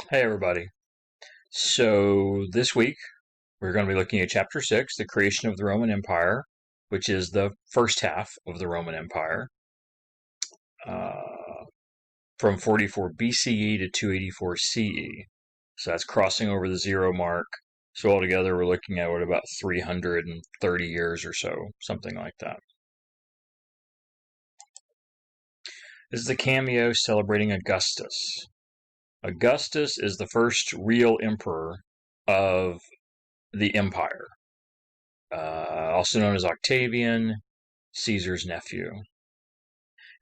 Hey everybody. So this week we're going to be looking at Chapter 6, the creation of the Roman Empire, which is the first half of the Roman Empire, uh, from 44 BCE to 284 CE. So that's crossing over the zero mark. So altogether we're looking at about 330 years or so, something like that. This is the cameo celebrating Augustus. Augustus is the first real emperor of the empire. Also known as Octavian, Caesar's nephew.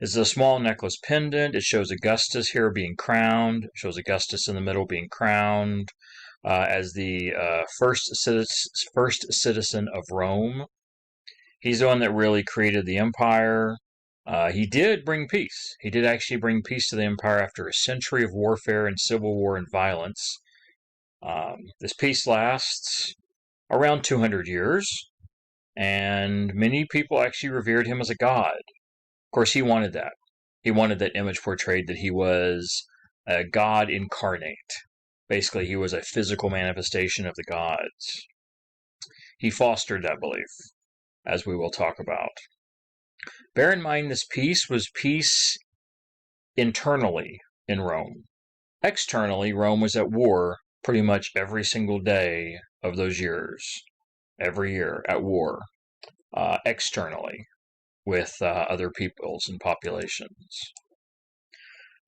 This is a small necklace pendant. It shows Augustus here being crowned. It shows Augustus in the middle being crowned as the first citizen of Rome. He's the one that really created the empire. He did bring peace. He did actually bring peace to the empire after a century of warfare and civil war and violence. This peace lasts around 200 years. And many people actually revered him as a god. Of course, he wanted that. He wanted that image portrayed that he was a god incarnate. Basically, he was a physical manifestation of the gods. He fostered that belief, as we will talk about. Bear in mind, this peace was peace internally in Rome. Externally, Rome was at war pretty much every single day of those years. Every year at war, externally, with other peoples and populations.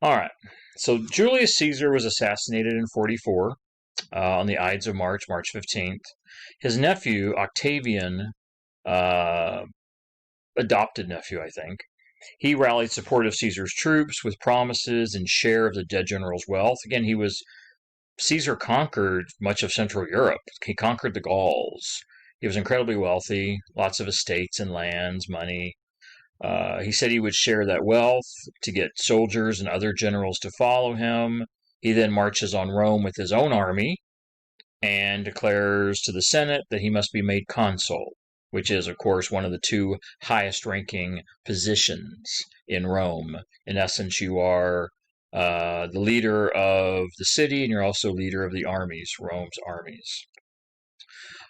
All right, so Julius Caesar was assassinated in 44 on the Ides of March, March 15th. His nephew, Octavian, adopted nephew, I think, he rallied support of Caesar's troops with promises and share of the dead general's wealth. Again, Caesar conquered much of Central Europe. He conquered the Gauls. He was incredibly wealthy, lots of estates and lands, money. He said he would share that wealth to get soldiers and other generals to follow him. He then marches on Rome with his own army and declares to the Senate that he must be made consul, which is, of course, one of the two highest ranking positions in Rome. In essence, you are the leader of the city and you're also leader of the armies, Rome's armies.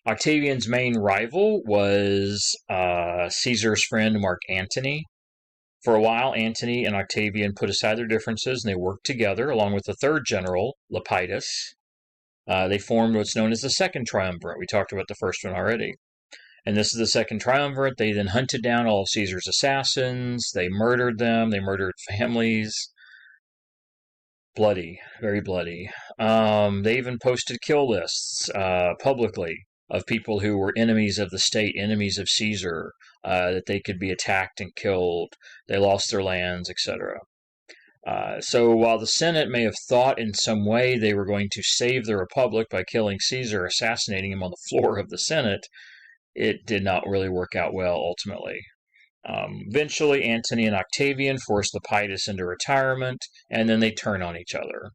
Octavian's main rival was Caesar's friend Mark Antony. For a while, Antony and Octavian put aside their differences and they worked together along with the third general, Lepidus. They formed what's known as the Second Triumvirate. We talked about the first one already. And this is the Second Triumvirate. They then hunted down all of Caesar's assassins. They murdered them. They murdered families. Bloody, very bloody. They even posted kill lists publicly of people who were enemies of the state, enemies of Caesar, that they could be attacked and killed. They lost their lands, etc. So while the Senate may have thought in some way they were going to save the Republic by killing Caesar, assassinating him on the floor of the Senate, it did not really work out well ultimately. Eventually, Antony and Octavian forced Lepidus into retirement, and then they turn on each other.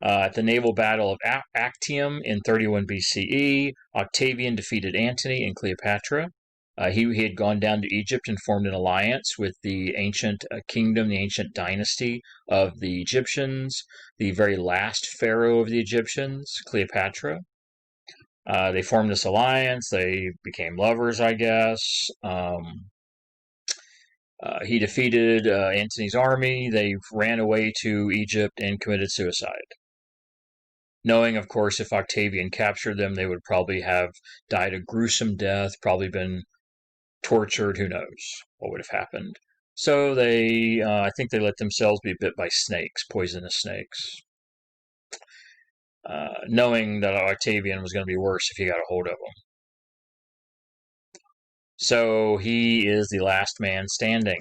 At the naval battle of Actium in 31 BCE, Octavian defeated Antony and Cleopatra. He had gone down to Egypt and formed an alliance with the ancient kingdom, the ancient dynasty of the Egyptians, the very last pharaoh of the Egyptians, Cleopatra. They formed this alliance. They became lovers, I guess. He defeated Antony's army. They ran away to Egypt and committed suicide. Knowing, of course, if Octavian captured them, they would probably have died a gruesome death, probably been tortured. Who knows what would have happened. So I think they let themselves be bit by snakes, poisonous snakes. Knowing that Octavian was going to be worse if he got a hold of them. So he is the last man standing.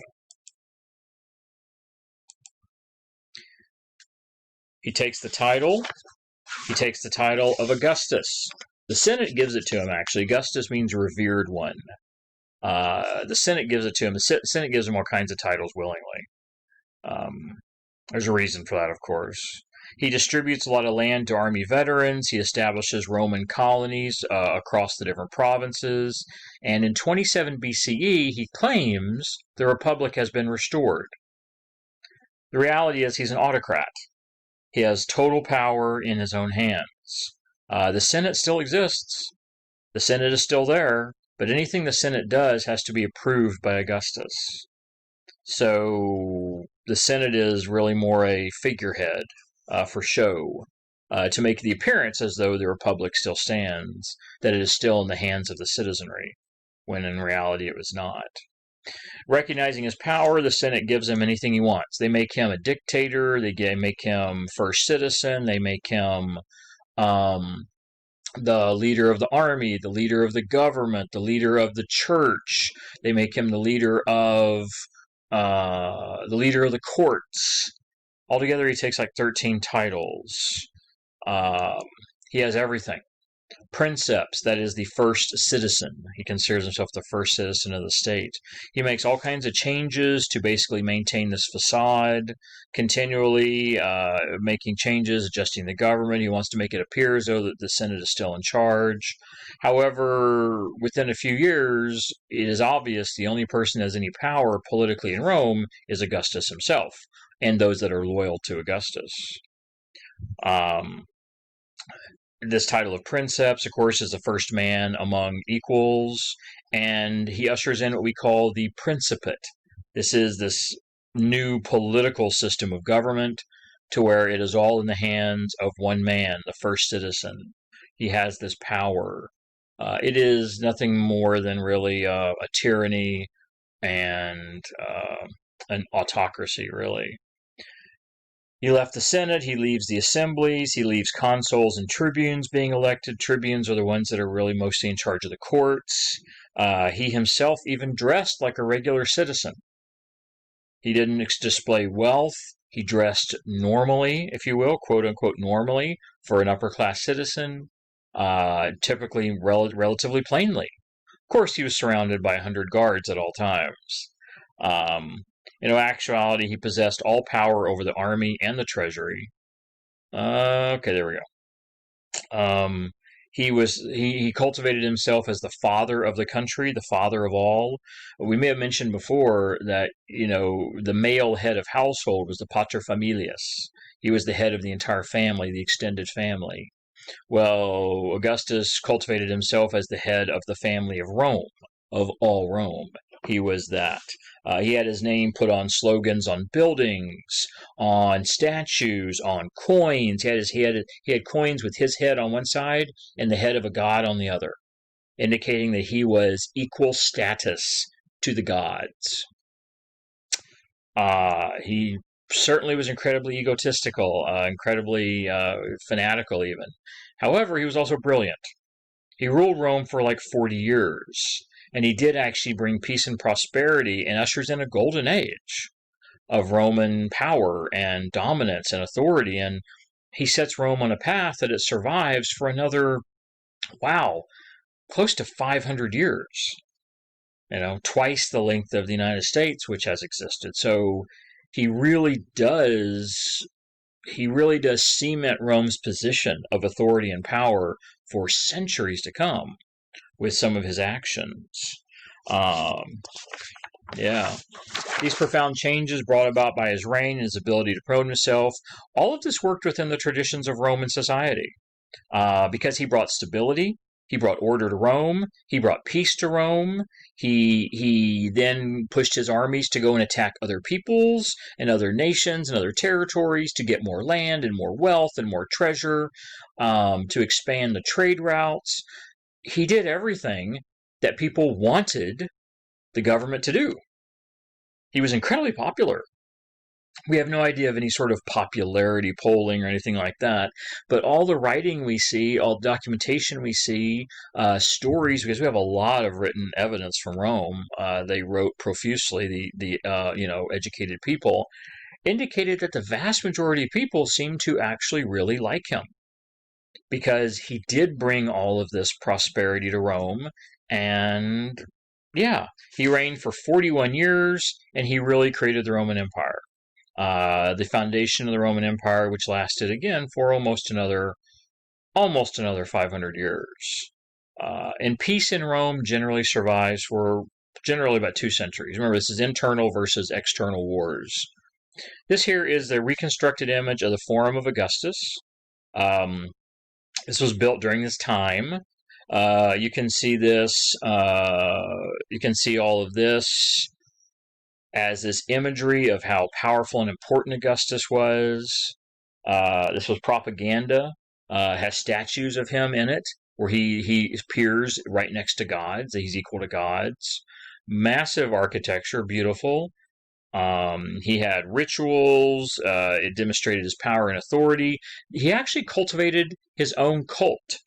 He takes the title of Augustus. The Senate gives it to him, actually. Augustus means revered one. The Senate gives it to him. The Senate gives him all kinds of titles willingly. There's a reason for that, of course. He distributes a lot of land to army veterans. He establishes Roman colonies across the different provinces. And in 27 BCE, he claims the Republic has been restored. The reality is he's an autocrat. He has total power in his own hands. The Senate still exists. The Senate is still there, but anything the Senate does has to be approved by Augustus. So the Senate is really more a figurehead for show, to make the appearance as though the Republic still stands, that it is still in the hands of the citizenry, when in reality it was not. Recognizing his power, the Senate gives him anything he wants. They make him a dictator, they make him first citizen, they make him the leader of the army, the leader of the government, the leader of the church. They make him the leader of the courts. Altogether, he takes like 13 titles. He has everything. Princeps, that is the first citizen. He considers himself the first citizen of the state. He makes all kinds of changes to basically maintain this facade, continually making changes, adjusting the government. He wants to make it appear as though that the Senate is still in charge. However, within a few years, it is obvious the only person that has any power politically in Rome is Augustus himself, and those that are loyal to Augustus. This title of Princeps, of course, is the first man among equals, and he ushers in what we call the Principate. This is this new political system of government to where it is all in the hands of one man, the first citizen. He has this power. It is nothing more than really a tyranny and an autocracy, really. He left the Senate, he leaves the assemblies, he leaves consuls and tribunes being elected. Tribunes are the ones that are really mostly in charge of the courts. He himself even dressed like a regular citizen. He didn't display wealth. He dressed normally, if you will, quote unquote normally, for an upper class citizen, typically relatively plainly. Of course, he was surrounded by 100 guards at all times. In actuality, he possessed all power over the army and the treasury. Okay, there we go. He cultivated himself as the father of the country, the father of all. We may have mentioned before that, the male head of household was the paterfamilias. He was the head of the entire family, the extended family. Well, Augustus cultivated himself as the head of the family of Rome, of all Rome. He was that. He had his name put on slogans on buildings, on statues, on coins. He had coins with his head on one side and the head of a god on the other, indicating that he was equal status to the gods. He certainly was incredibly egotistical, incredibly fanatical even. However, he was also brilliant. He ruled Rome for like 40 years. And he did actually bring peace and prosperity and ushers in a golden age of Roman power and dominance and authority. And he sets Rome on a path that it survives for another, close to 500 years. Twice the length of the United States, which has existed. So he really does cement Rome's position of authority and power for centuries to come with some of his actions. These profound changes brought about by his reign and his ability to promote himself, all of this worked within the traditions of Roman society. Because he brought stability, he brought order to Rome, he brought peace to Rome, he then pushed his armies to go and attack other peoples and other nations and other territories to get more land and more wealth and more treasure, to expand the trade routes. He did everything that people wanted the government to do. He was incredibly popular. We have no idea of any sort of popularity polling or anything like that, but all the writing we see, all the documentation we see, stories, because we have a lot of written evidence from Rome. They wrote profusely, the educated people, indicated that the vast majority of people seemed to actually really like him, because he did bring all of this prosperity to Rome, and he reigned for 41 years, and he really created the Roman Empire. The foundation of the Roman Empire, which lasted again for almost another 500 years. And peace in Rome generally survives for about 2 centuries. Remember, this is internal versus external wars. This here is the reconstructed image of the Forum of Augustus. This was built during this time. You can see this. You can see all of this as this imagery of how powerful and important Augustus was. This was propaganda. Has statues of him in it where he appears right next to gods. He's equal to gods. Massive architecture, beautiful. He had rituals. It demonstrated his power and authority. He actually cultivated his own cult,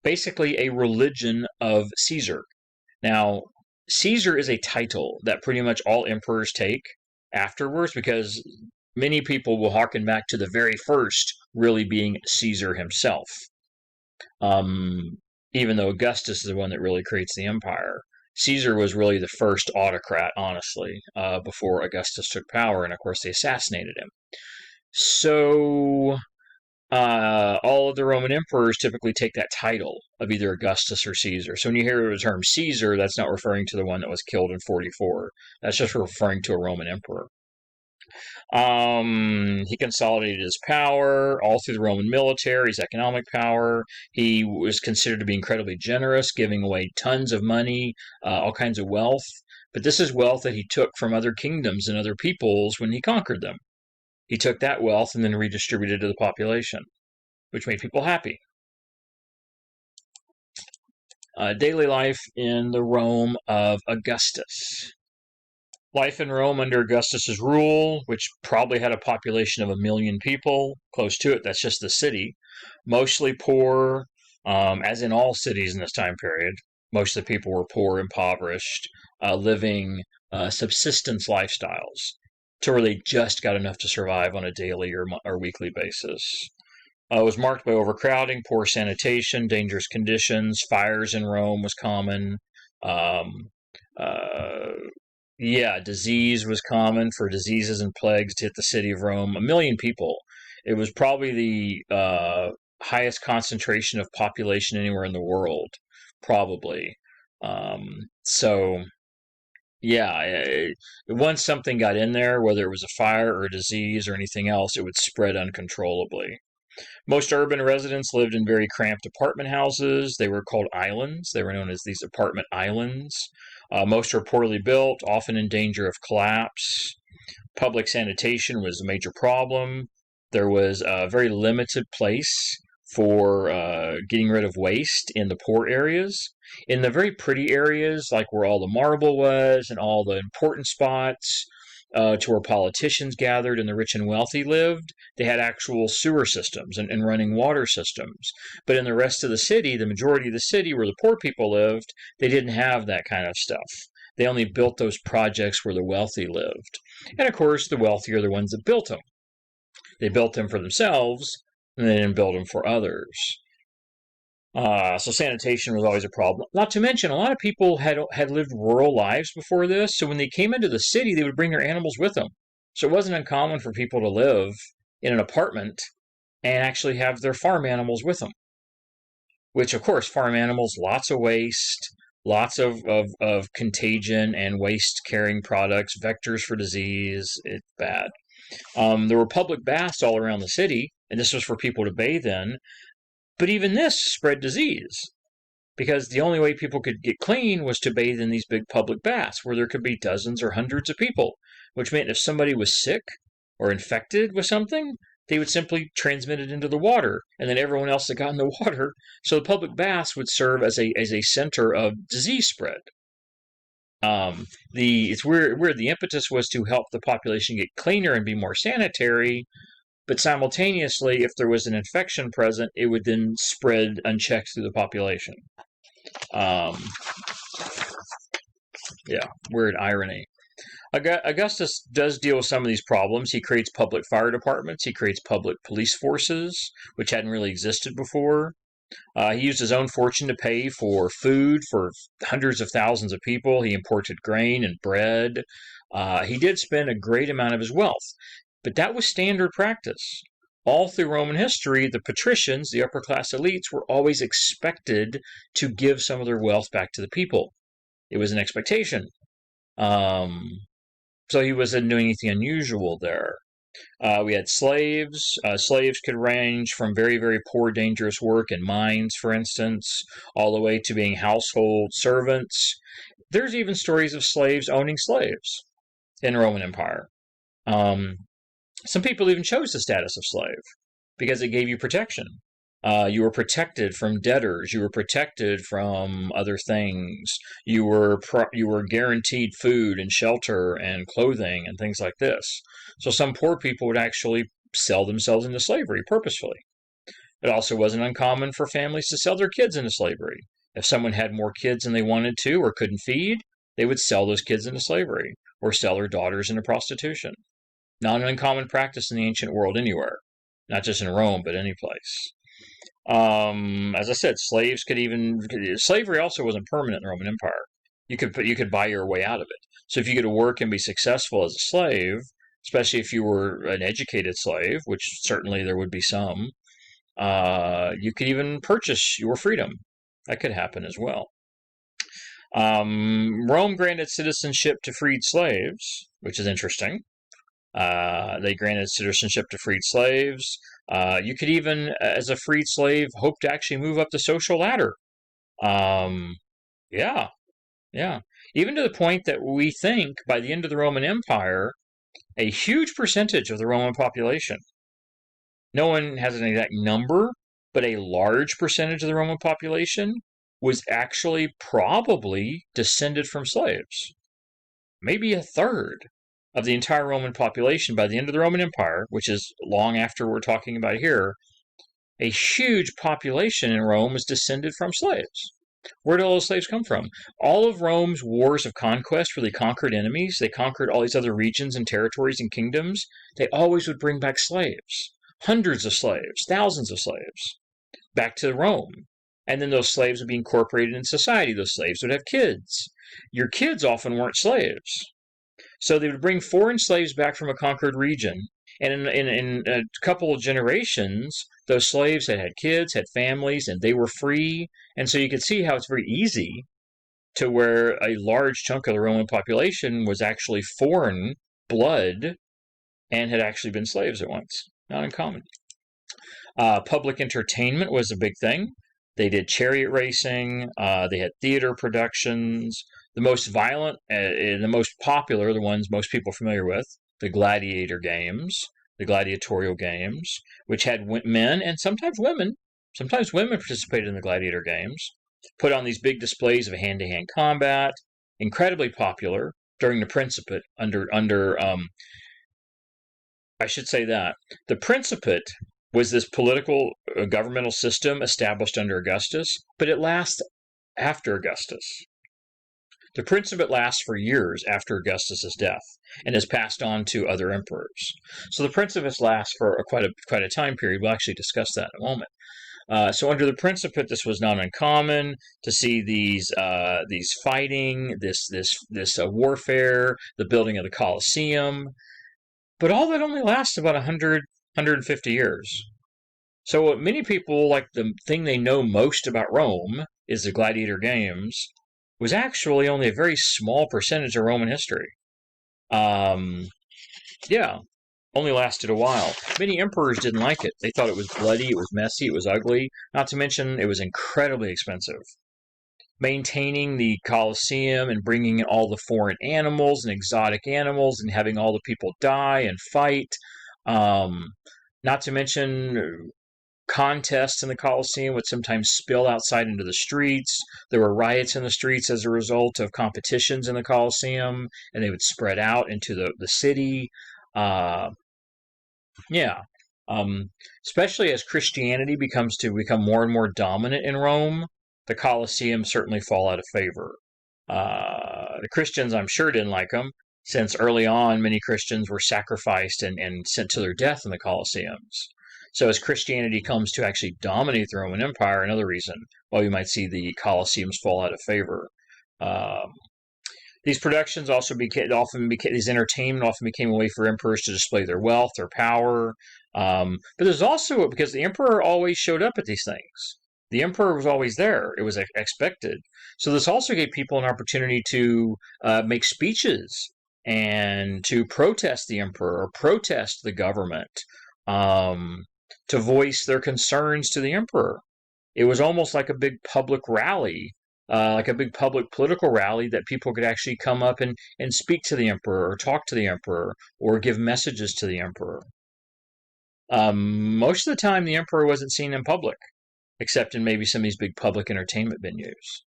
basically a religion of Caesar. Now, Caesar is a title that pretty much all emperors take afterwards, because many people will harken back to the very first really being Caesar himself, even though Augustus is the one that really creates the empire. Caesar was really the first autocrat, honestly, before Augustus took power, and of course they assassinated him. So all of the Roman emperors typically take that title of either Augustus or Caesar. So when you hear the term Caesar, that's not referring to the one that was killed in 44. That's just referring to a Roman emperor. He consolidated his power all through the Roman military, his economic power. He was considered to be incredibly generous, giving away tons of money, all kinds of wealth. But this is wealth that he took from other kingdoms and other peoples when he conquered them. He took that wealth and then redistributed it to the population, which made people happy. Daily life in the Rome of Augustus. Life in Rome under Augustus's rule, which probably had a population of 1 million people, close to it. That's just the city. Mostly poor, as in all cities in this time period. Most of the people were poor, impoverished, living subsistence lifestyles, to where they just got enough to survive on a daily or weekly basis. It was marked by overcrowding, poor sanitation, dangerous conditions. Fires in Rome was common. Disease was common, for diseases and plagues to hit the city of Rome. 1 million people. It was probably the highest concentration of population anywhere in the world, probably. Once something got in there, whether it was a fire or a disease or anything else, it would spread uncontrollably. Most urban residents lived in very cramped apartment houses. They were called islands. They were known as these apartment islands. Most were poorly built, often in danger of collapse. Public sanitation was a major problem. There was a very limited place for getting rid of waste in the poor areas. In the very pretty areas, like where all the marble was and all the important spots, to where politicians gathered and the rich and wealthy lived, they had actual sewer systems and running water systems. But in the rest of the city, the majority of the city where the poor people lived, they didn't have that kind of stuff. They only built those projects where the wealthy lived. And of course, the wealthy are the ones that built them. They built them for themselves, and they didn't build them for others. So sanitation was always a problem. Not to mention, a lot of people had lived rural lives before this, so when they came into the city, they would bring their animals with them. So it wasn't uncommon for people to live in an apartment and actually have their farm animals with them. Which, of course, farm animals, lots of waste, lots of contagion and waste-carrying products, vectors for disease. It's bad. There were public baths all around the city, and this was for people to bathe in. But even this spread disease, because the only way people could get clean was to bathe in these big public baths where there could be dozens or hundreds of people, which meant if somebody was sick or infected with something, they would simply transmit it into the water, and then everyone else that got in the water. So the public baths would serve as a center of disease spread. It's weird. The impetus was to help the population get cleaner and be more sanitary. But simultaneously, if there was an infection present, it would then spread unchecked through the population. Weird irony. Augustus does deal with some of these problems. He creates public fire departments. He creates public police forces, which hadn't really existed before. He used his own fortune to pay for food for hundreds of thousands of people. He imported grain and bread. He did spend a great amount of his wealth. But that was standard practice. All through Roman history, the patricians, the upper-class elites, were always expected to give some of their wealth back to the people. It was an expectation. So he wasn't doing anything unusual there. We had slaves. Slaves could range from very, very poor, dangerous work in mines, for instance, all the way to being household servants. There's even stories of slaves owning slaves in the Roman Empire. Some people even chose the status of slave because it gave you protection. You were protected from debtors. You were protected from other things. You were guaranteed food and shelter and clothing and things like this. So some poor people would actually sell themselves into slavery purposefully. It also wasn't uncommon for families to sell their kids into slavery. If someone had more kids than they wanted to or couldn't feed, they would sell those kids into slavery or sell their daughters into prostitution. Not an uncommon practice in the ancient world anywhere, not just in Rome, but any place. As I said, slavery also wasn't permanent in the Roman Empire. You could buy your way out of it. So if you could work and be successful as a slave, especially if you were an educated slave, which certainly there would be some, you could even purchase your freedom. That could happen as well. Rome granted citizenship to freed slaves, which is interesting. They granted citizenship to freed slaves. You could even, as a freed slave, hope to actually move up the social ladder. Yeah. Even to the point that we think by the end of the Roman Empire, a huge percentage of the Roman population, no one has an exact number, but a large percentage of the Roman population was actually probably descended from slaves. Maybe a third of the entire Roman population by the end of the Roman Empire, which is long after we're talking about here, a huge population in Rome was descended from slaves. Where did all those slaves come from? All of Rome's wars of conquest, where they conquered enemies, they conquered all these other regions and territories and kingdoms, they always would bring back slaves. Hundreds of slaves, thousands of slaves, back to Rome. And then those slaves would be incorporated in society. Those slaves would have kids. Your kids often weren't slaves. So they would bring foreign slaves back from a conquered region. And in a couple of generations, those slaves had kids, had families, and they were free. And so you could see how it's very easy to where a large chunk of the Roman population was actually foreign blood and had actually been slaves at once. Not uncommon. Public entertainment was a big thing. They did chariot racing. They had theater productions. The most violent and the most popular, the ones most people are familiar with, the gladiator games, the gladiatorial games, which had men and sometimes women participated in the gladiator games, put on these big displays of hand-to-hand combat, incredibly popular during the Principate I should say that. The Principate was this political governmental system established under Augustus, but it lasts after Augustus. The Principate lasts for years after Augustus's death and is passed on to other emperors. So the Principate lasts for quite a time period. We'll actually discuss that in a moment. So under the Principate, this was not uncommon to see these fighting, this warfare, the building of the Colosseum. But all that only lasts about 150 years. So what many people, like the thing they know most about Rome is the gladiator games, was actually only a very small percentage of Roman history. Only lasted a while. Many emperors didn't like it. They thought it was bloody, it was messy, it was ugly. Not to mention, it was incredibly expensive. Maintaining the Colosseum and bringing in all the foreign animals and exotic animals and having all the people die and fight. Not to mention contests in the Colosseum would sometimes spill outside into the streets. There were riots in the streets as a result of competitions in the Colosseum, and they would spread out into the city. Especially as Christianity become more and more dominant in Rome, the Colosseum certainly fall out of favor. The Christians, I'm sure, didn't like them, since early on many Christians were sacrificed and sent to their death in the Colosseums. So as Christianity comes to actually dominate the Roman Empire, another reason why we might see the Colosseums fall out of favor. These productions also these entertainment often became a way for emperors to display their wealth, their power. But there's also, because the emperor always showed up at these things. The emperor was always there. It was expected. So this also gave people an opportunity to make speeches and to protest the emperor or protest the government, to voice their concerns to the emperor. It was almost like a big public rally, like a big public political rally that people could actually come up and speak to the emperor or talk to the emperor or give messages to the emperor. Most of the time, the emperor wasn't seen in public, except in maybe some of these big public entertainment venues.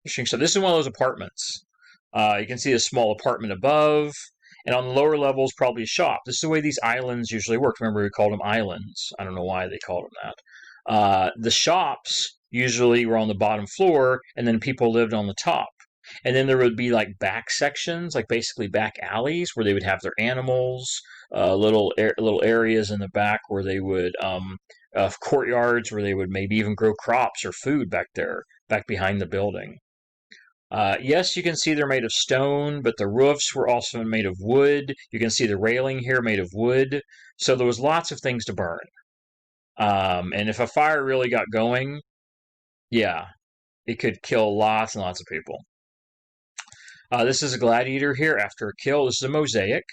Interesting. So this is one of those apartments. You can see a small apartment above, and on the lower level is probably a shop. This is the way these islands usually work. Remember, we called them islands. I don't know why they called them that. The shops usually were on the bottom floor, and then people lived on the top. And then there would be like back sections, like basically back alleys, where they would have their animals, little areas in the back where they would courtyards where they would maybe even grow crops or food back there, back behind the building. Yes, you can see they're made of stone, but the roofs were also made of wood. You can see the railing here made of wood. So there was lots of things to burn. And if a fire really got going, yeah, it could kill lots and lots of people. This is a gladiator here after a kill. This is a mosaic.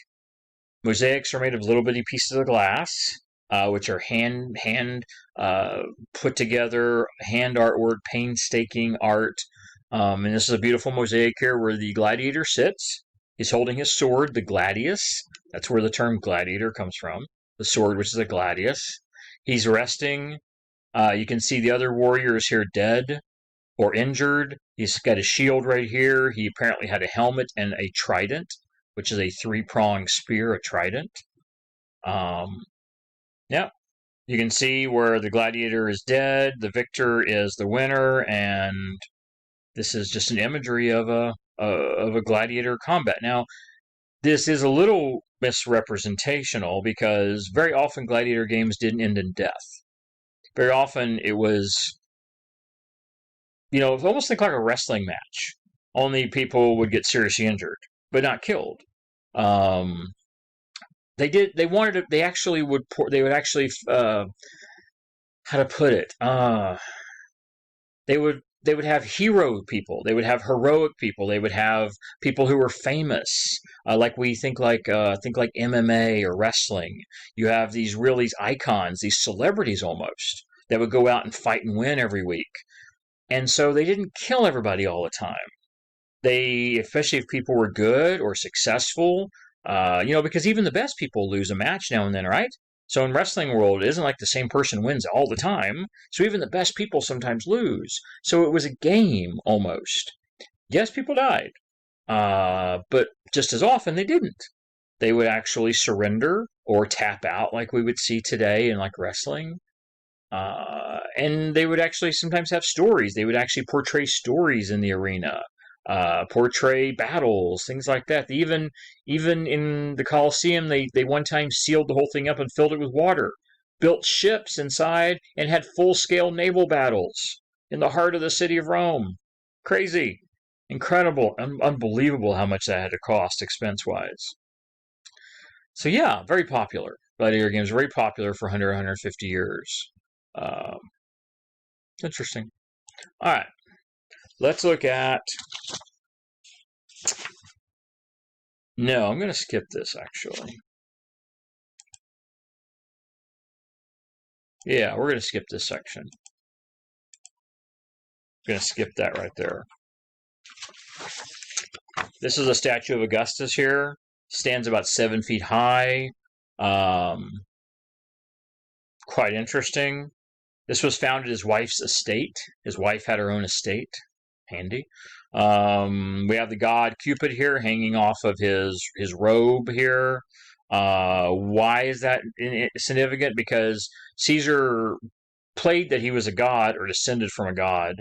Mosaics are made of little bitty pieces of glass, which are hand put together, hand artwork, painstaking art. And this is a beautiful mosaic here where the gladiator sits. He's holding his sword, the gladius. That's where the term gladiator comes from. The sword, which is a gladius. He's resting. You can see the other warriors here dead or injured. He's got a shield right here. He apparently had a helmet and a trident, which is a three-pronged spear, a trident. Yeah, you can see where the gladiator is dead, the victor is the winner, and this is just an imagery of a gladiator combat. Now, this is a little misrepresentational because very often gladiator games didn't end in death. Very often it was, almost like a wrestling match. Only people would get seriously injured, but not killed. They would actually, how to put it? They would have hero people. They would have heroic people. They would have people who were famous, like we think like MMA or wrestling. You have these icons, these celebrities almost, that would go out and fight and win every week. And so they didn't kill everybody all the time. Especially if people were good or successful, because even the best people lose a match now and then, right? So in wrestling world, it isn't like the same person wins all the time. So even the best people sometimes lose. So it was a game almost. Yes, people died, but just as often they didn't. They would actually surrender or tap out, like we would see today in like wrestling. And they would actually sometimes have stories. They would actually portray stories in the arena. Portray battles, things like that. Even in the Colosseum, they one time sealed the whole thing up and filled it with water, built ships inside, and had full-scale naval battles in the heart of the city of Rome. Crazy. Incredible. Unbelievable how much that had to cost expense-wise. So yeah, very popular. Gladiator games very popular for 100, 150 years. Interesting. All right. Let's look at... No, I'm going to skip this, actually. Yeah, we're going to skip this section. I'm going to skip that right there. This is a statue of Augustus here. Stands about 7 feet high. Quite interesting. This was found at his wife's estate. His wife had her own estate. Handy. We have the god Cupid here hanging off of his robe here. Why is that significant? Because Caesar played that he was a god or descended from a god,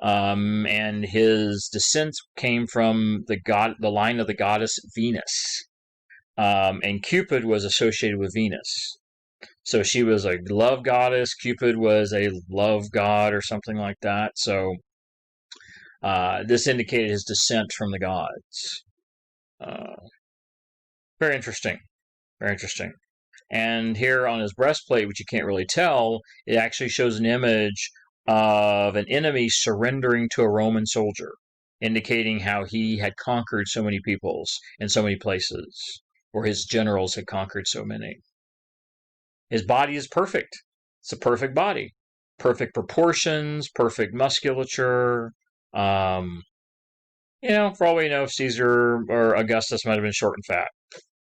and his descent came from the line of the goddess Venus, and Cupid was associated with Venus. So she was a love goddess. Cupid was a love god or something like that. So this indicated his descent from the gods. Very interesting. Very interesting. And here on his breastplate, which you can't really tell, it actually shows an image of an enemy surrendering to a Roman soldier. indicating how he had conquered so many peoples in so many places, or his generals had conquered so many. His body is perfect. It's a perfect body. Perfect proportions, perfect musculature. For all we know, Caesar or Augustus might have been short and fat.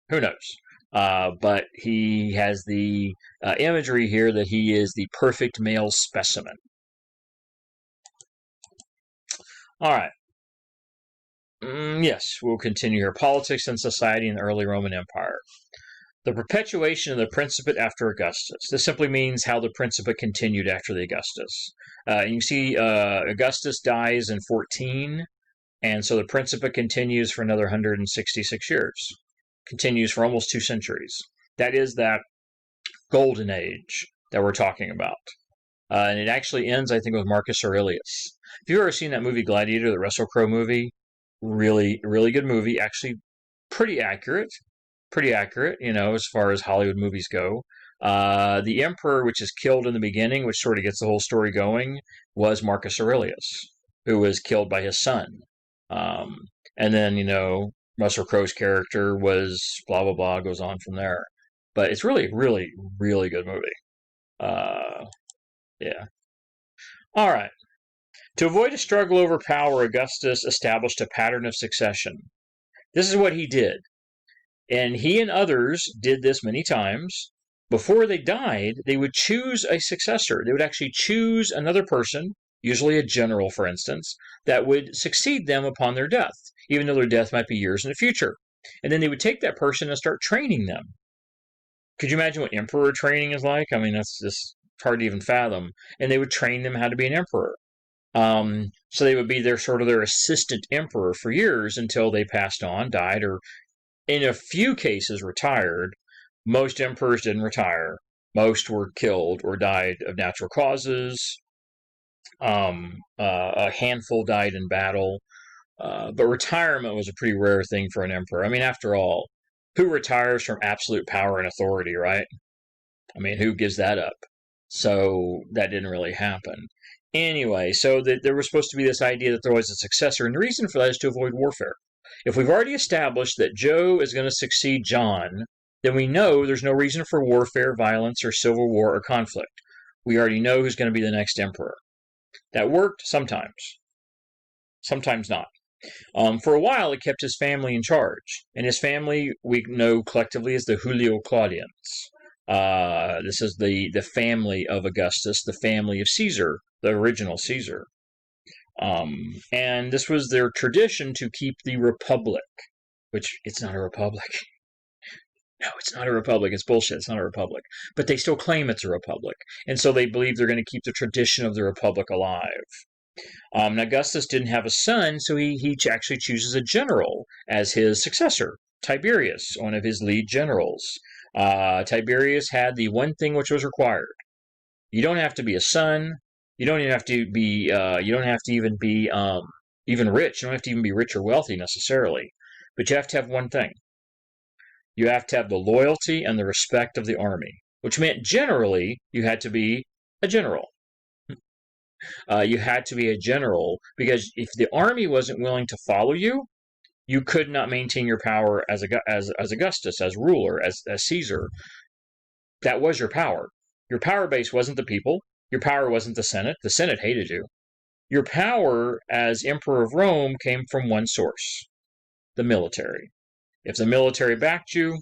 Who knows? But he has the imagery here that he is the perfect male specimen. All right. Yes, we'll continue here. Politics and society in the early Roman Empire. The perpetuation of the Principate after Augustus. This simply means how the Principate continued after the Augustus. You can see Augustus dies in 14, and so the Principate continues for another 166 years. Continues for almost 2 centuries. That is that golden age that we're talking about. And it actually ends, I think, with Marcus Aurelius. If you've ever seen that movie Gladiator, the Russell Crowe movie, really, really good movie. Actually, pretty accurate, as far as Hollywood movies go. The emperor, which is killed in the beginning, which sort of gets the whole story going, was Marcus Aurelius, who was killed by his son. And then, Russell Crowe's character was blah, blah, blah, goes on from there. But it's really, really, really good movie. Yeah. All right. To avoid a struggle over power, Augustus established a pattern of succession. This is what he did. And he and others did this many times. Before they died, they would choose a successor. They would actually choose another person, usually a general, for instance, that would succeed them upon their death, even though their death might be years in the future. And then they would take that person and start training them. Could you imagine what emperor training is like? I mean, that's just hard to even fathom. And they would train them how to be an emperor. So they would be their assistant emperor for years until they passed on, died, or in a few cases retired. Most emperors didn't retire. Most were killed or died of natural causes. A handful died in battle. But retirement was a pretty rare thing for an emperor. I mean, after all, who retires from absolute power and authority, right? I mean, who gives that up? So that didn't really happen. Anyway, so there was supposed to be this idea that there was a successor, and the reason for that is to avoid warfare. If we've already established that Joe is going to succeed John, then we know there's no reason for warfare, violence, or civil war or conflict. We already know who's going to be the next emperor. That worked sometimes. Sometimes not. For a while, it kept his family in charge. And his family, we know collectively as the Julio-Claudians. This is the family of Augustus, the family of Caesar, the original Caesar. And this was their tradition to keep the republic, which it's not a republic. No, it's not a republic. It's bullshit. It's not a republic. But they still claim it's a republic. And so they believe they're going to keep the tradition of the republic alive. Augustus didn't have a son, so he actually chooses a general as his successor, Tiberius, one of his lead generals. Tiberius had the one thing which was required. You don't have to be a son. You don't even have to be. You don't have to even be even rich. You don't have to even be rich or wealthy necessarily. But you have to have one thing. You have to have the loyalty and the respect of the army, which meant generally you had to be a general. You had to be a general because if the army wasn't willing to follow you, you could not maintain your power as Augustus, as ruler, as Caesar. That was your power. Your power base wasn't the people. Your power wasn't the Senate. The Senate hated you. Your power as Emperor of Rome came from one source, the military. If the military backed you,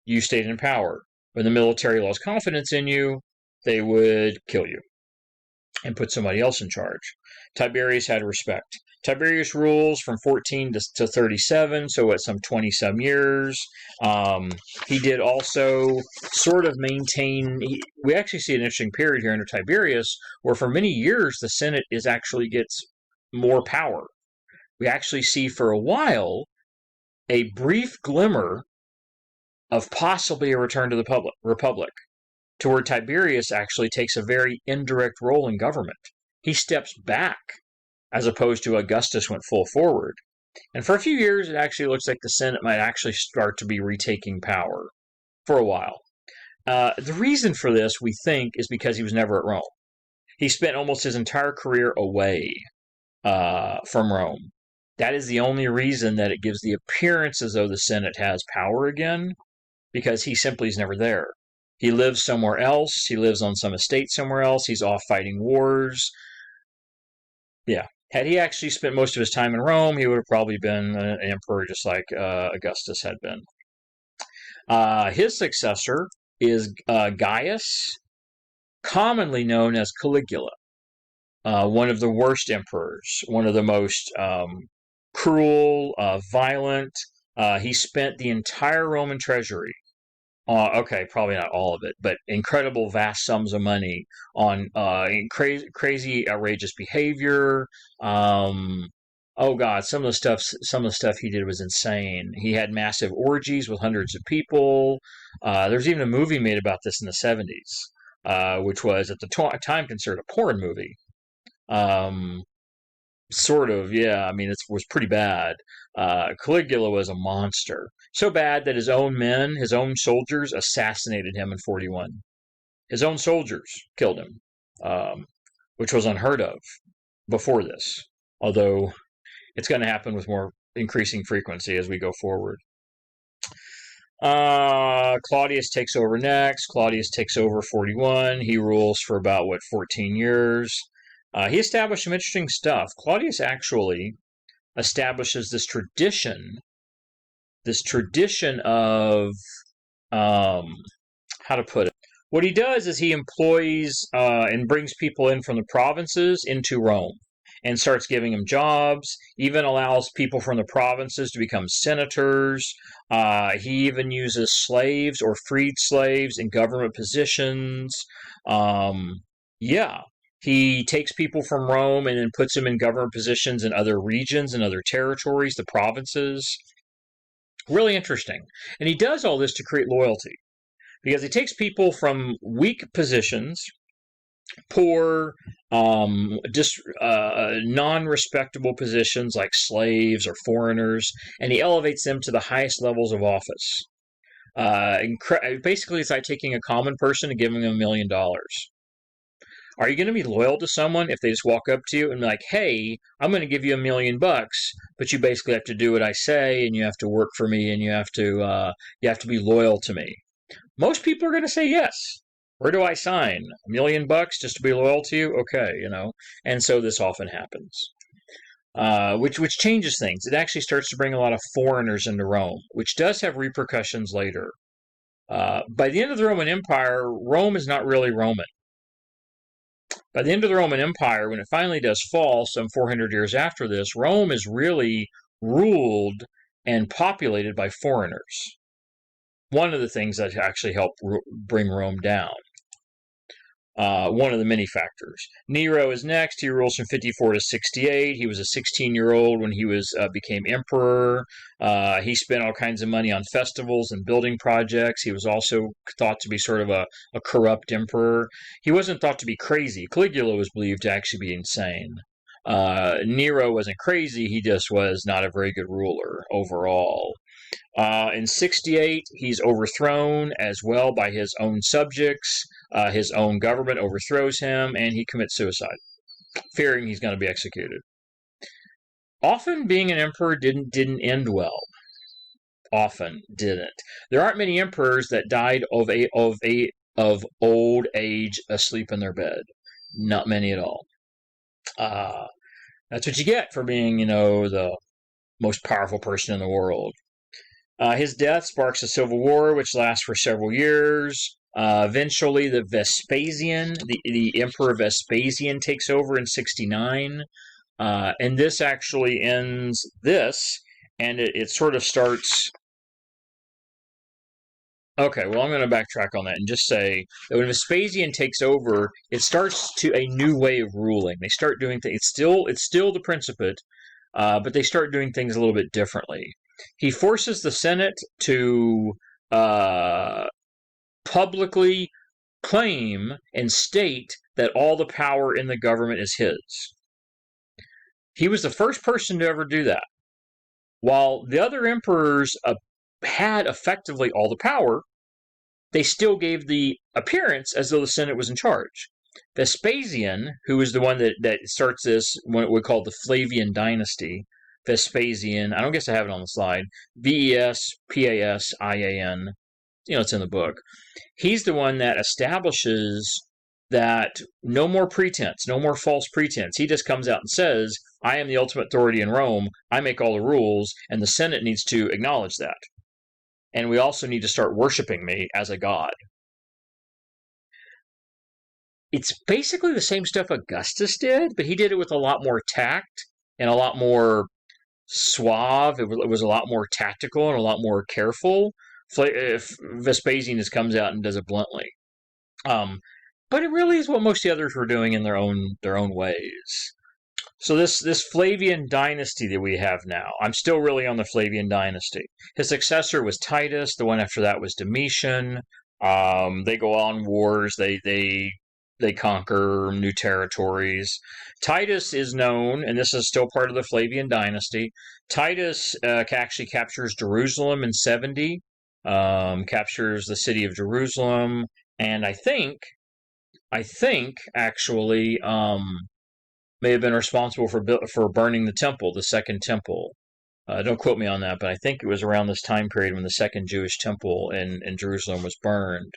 you stayed in power. When the military lost confidence in you, they would kill you and put somebody else in charge. Tiberius had respect. Tiberius rules from 14 to 37, so at some 20-some years. He did also sort of maintain. We actually see an interesting period here under Tiberius, where for many years the Senate actually gets more power. We actually see for a while a brief glimmer of possibly a return to the republic, to where Tiberius actually takes a very indirect role in government. He steps back, as opposed to Augustus went full forward. And for a few years, it actually looks like the Senate might actually start to be retaking power for a while. The reason for this, we think, is because he was never at Rome. He spent almost his entire career away from Rome. That is the only reason that it gives the appearance as though the Senate has power again, because he simply is never there. He lives somewhere else. He lives on some estate somewhere else. He's off fighting wars. Yeah. Had he actually spent most of his time in Rome, he would have probably been an emperor just like Augustus had been. His successor is Gaius, commonly known as Caligula, one of the worst emperors, one of the most cruel, violent. He spent the entire Roman treasury. Okay, probably not all of it, but incredible vast sums of money on crazy, outrageous behavior. Oh God, some of the stuff he did was insane. He had massive orgies with hundreds of people. There's even a movie made about this in the 70s, which was at the time considered a porn movie. Sort of, yeah. I mean, it was pretty bad. Caligula was a monster. So bad that his own men, his own soldiers, assassinated him in 41. His own soldiers killed him, which was unheard of before this. Although it's going to happen with more increasing frequency as we go forward. Claudius takes over next. Claudius takes over 41. He rules for about, 14 years. He established some interesting stuff. Claudius actually establishes this tradition of, how to put it? What he does is he employs and brings people in from the provinces into Rome and starts giving them jobs, even allows people from the provinces to become senators. He even uses slaves or freed slaves in government positions. Yeah. He takes people from Rome and then puts them in government positions in other regions and other territories, the provinces. Really interesting. And he does all this to create loyalty, because he takes people from weak positions, poor, non-respectable positions like slaves or foreigners, and he elevates them to the highest levels of office. Basically, it's like taking a common person and giving them $1 million. Are you going to be loyal to someone if they just walk up to you and be like, hey, I'm going to give you $1 million, but you basically have to do what I say, and you have to work for me, and you have to be loyal to me? Most people are going to say yes. Where do I sign? $1 million just to be loyal to you? Okay, And so this often happens, which changes things. It actually starts to bring a lot of foreigners into Rome, which does have repercussions later. By the end of the Roman Empire, Rome is not really Roman. By the end of the Roman Empire, when it finally does fall, some 400 years after this, Rome is really ruled and populated by foreigners. One of the things that actually helped bring Rome down. One of the many factors. Nero is next. He rules from 54 to 68. He was a 16-year-old when he became emperor. He spent all kinds of money on festivals and building projects. He was also thought to be sort of a corrupt emperor. He wasn't thought to be crazy. Caligula was believed to actually be insane. Nero wasn't crazy. He just was not a very good ruler overall. In 68, he's overthrown as well by his own subjects. His own government overthrows him, and he commits suicide, fearing he's going to be executed. Often being an emperor didn't end well. Often didn't. There aren't many emperors that died of old age asleep in their bed. Not many at all. That's what you get for being, the most powerful person in the world. His death sparks a civil war, which lasts for several years. Eventually, the Emperor Vespasian takes over in 69. And this actually ends this, and it sort of starts... Okay, well, I'm going to backtrack on that and just say that when Vespasian takes over, it starts to a new way of ruling. They start doing things... It's still the Principate, but they start doing things a little bit differently. He forces the Senate to publicly claim and state that all the power in the government is his. He was the first person to ever do that. While the other emperors had effectively all the power, they still gave the appearance as though the Senate was in charge. Vespasian, who is the one that starts this, what we call the Flavian dynasty. Vespasian. I don't guess I have it on the slide. Vespasian. It's in the book. He's the one that establishes that no more pretense, no more false pretense. He just comes out and says, I am the ultimate authority in Rome. I make all the rules, and the Senate needs to acknowledge that. And we also need to start worshiping me as a god. It's basically the same stuff Augustus did, but he did it with a lot more tact and a lot more suave. It was a lot more tactical and a lot more careful. If Vespasian just comes out and does it bluntly. But it really is what most of the others were doing in their own ways. So this Flavian dynasty that we have now, I'm still really on the Flavian dynasty. His successor was Titus. The one after that was Domitian. They go on wars. They conquer new territories. Titus is known, and this is still part of the Flavian dynasty. Titus actually captures Jerusalem in 70, captures the city of Jerusalem, and I think actually may have been responsible for burning the temple, the second temple. Don't quote me on that, but I think it was around this time period when the second Jewish temple in Jerusalem was burned.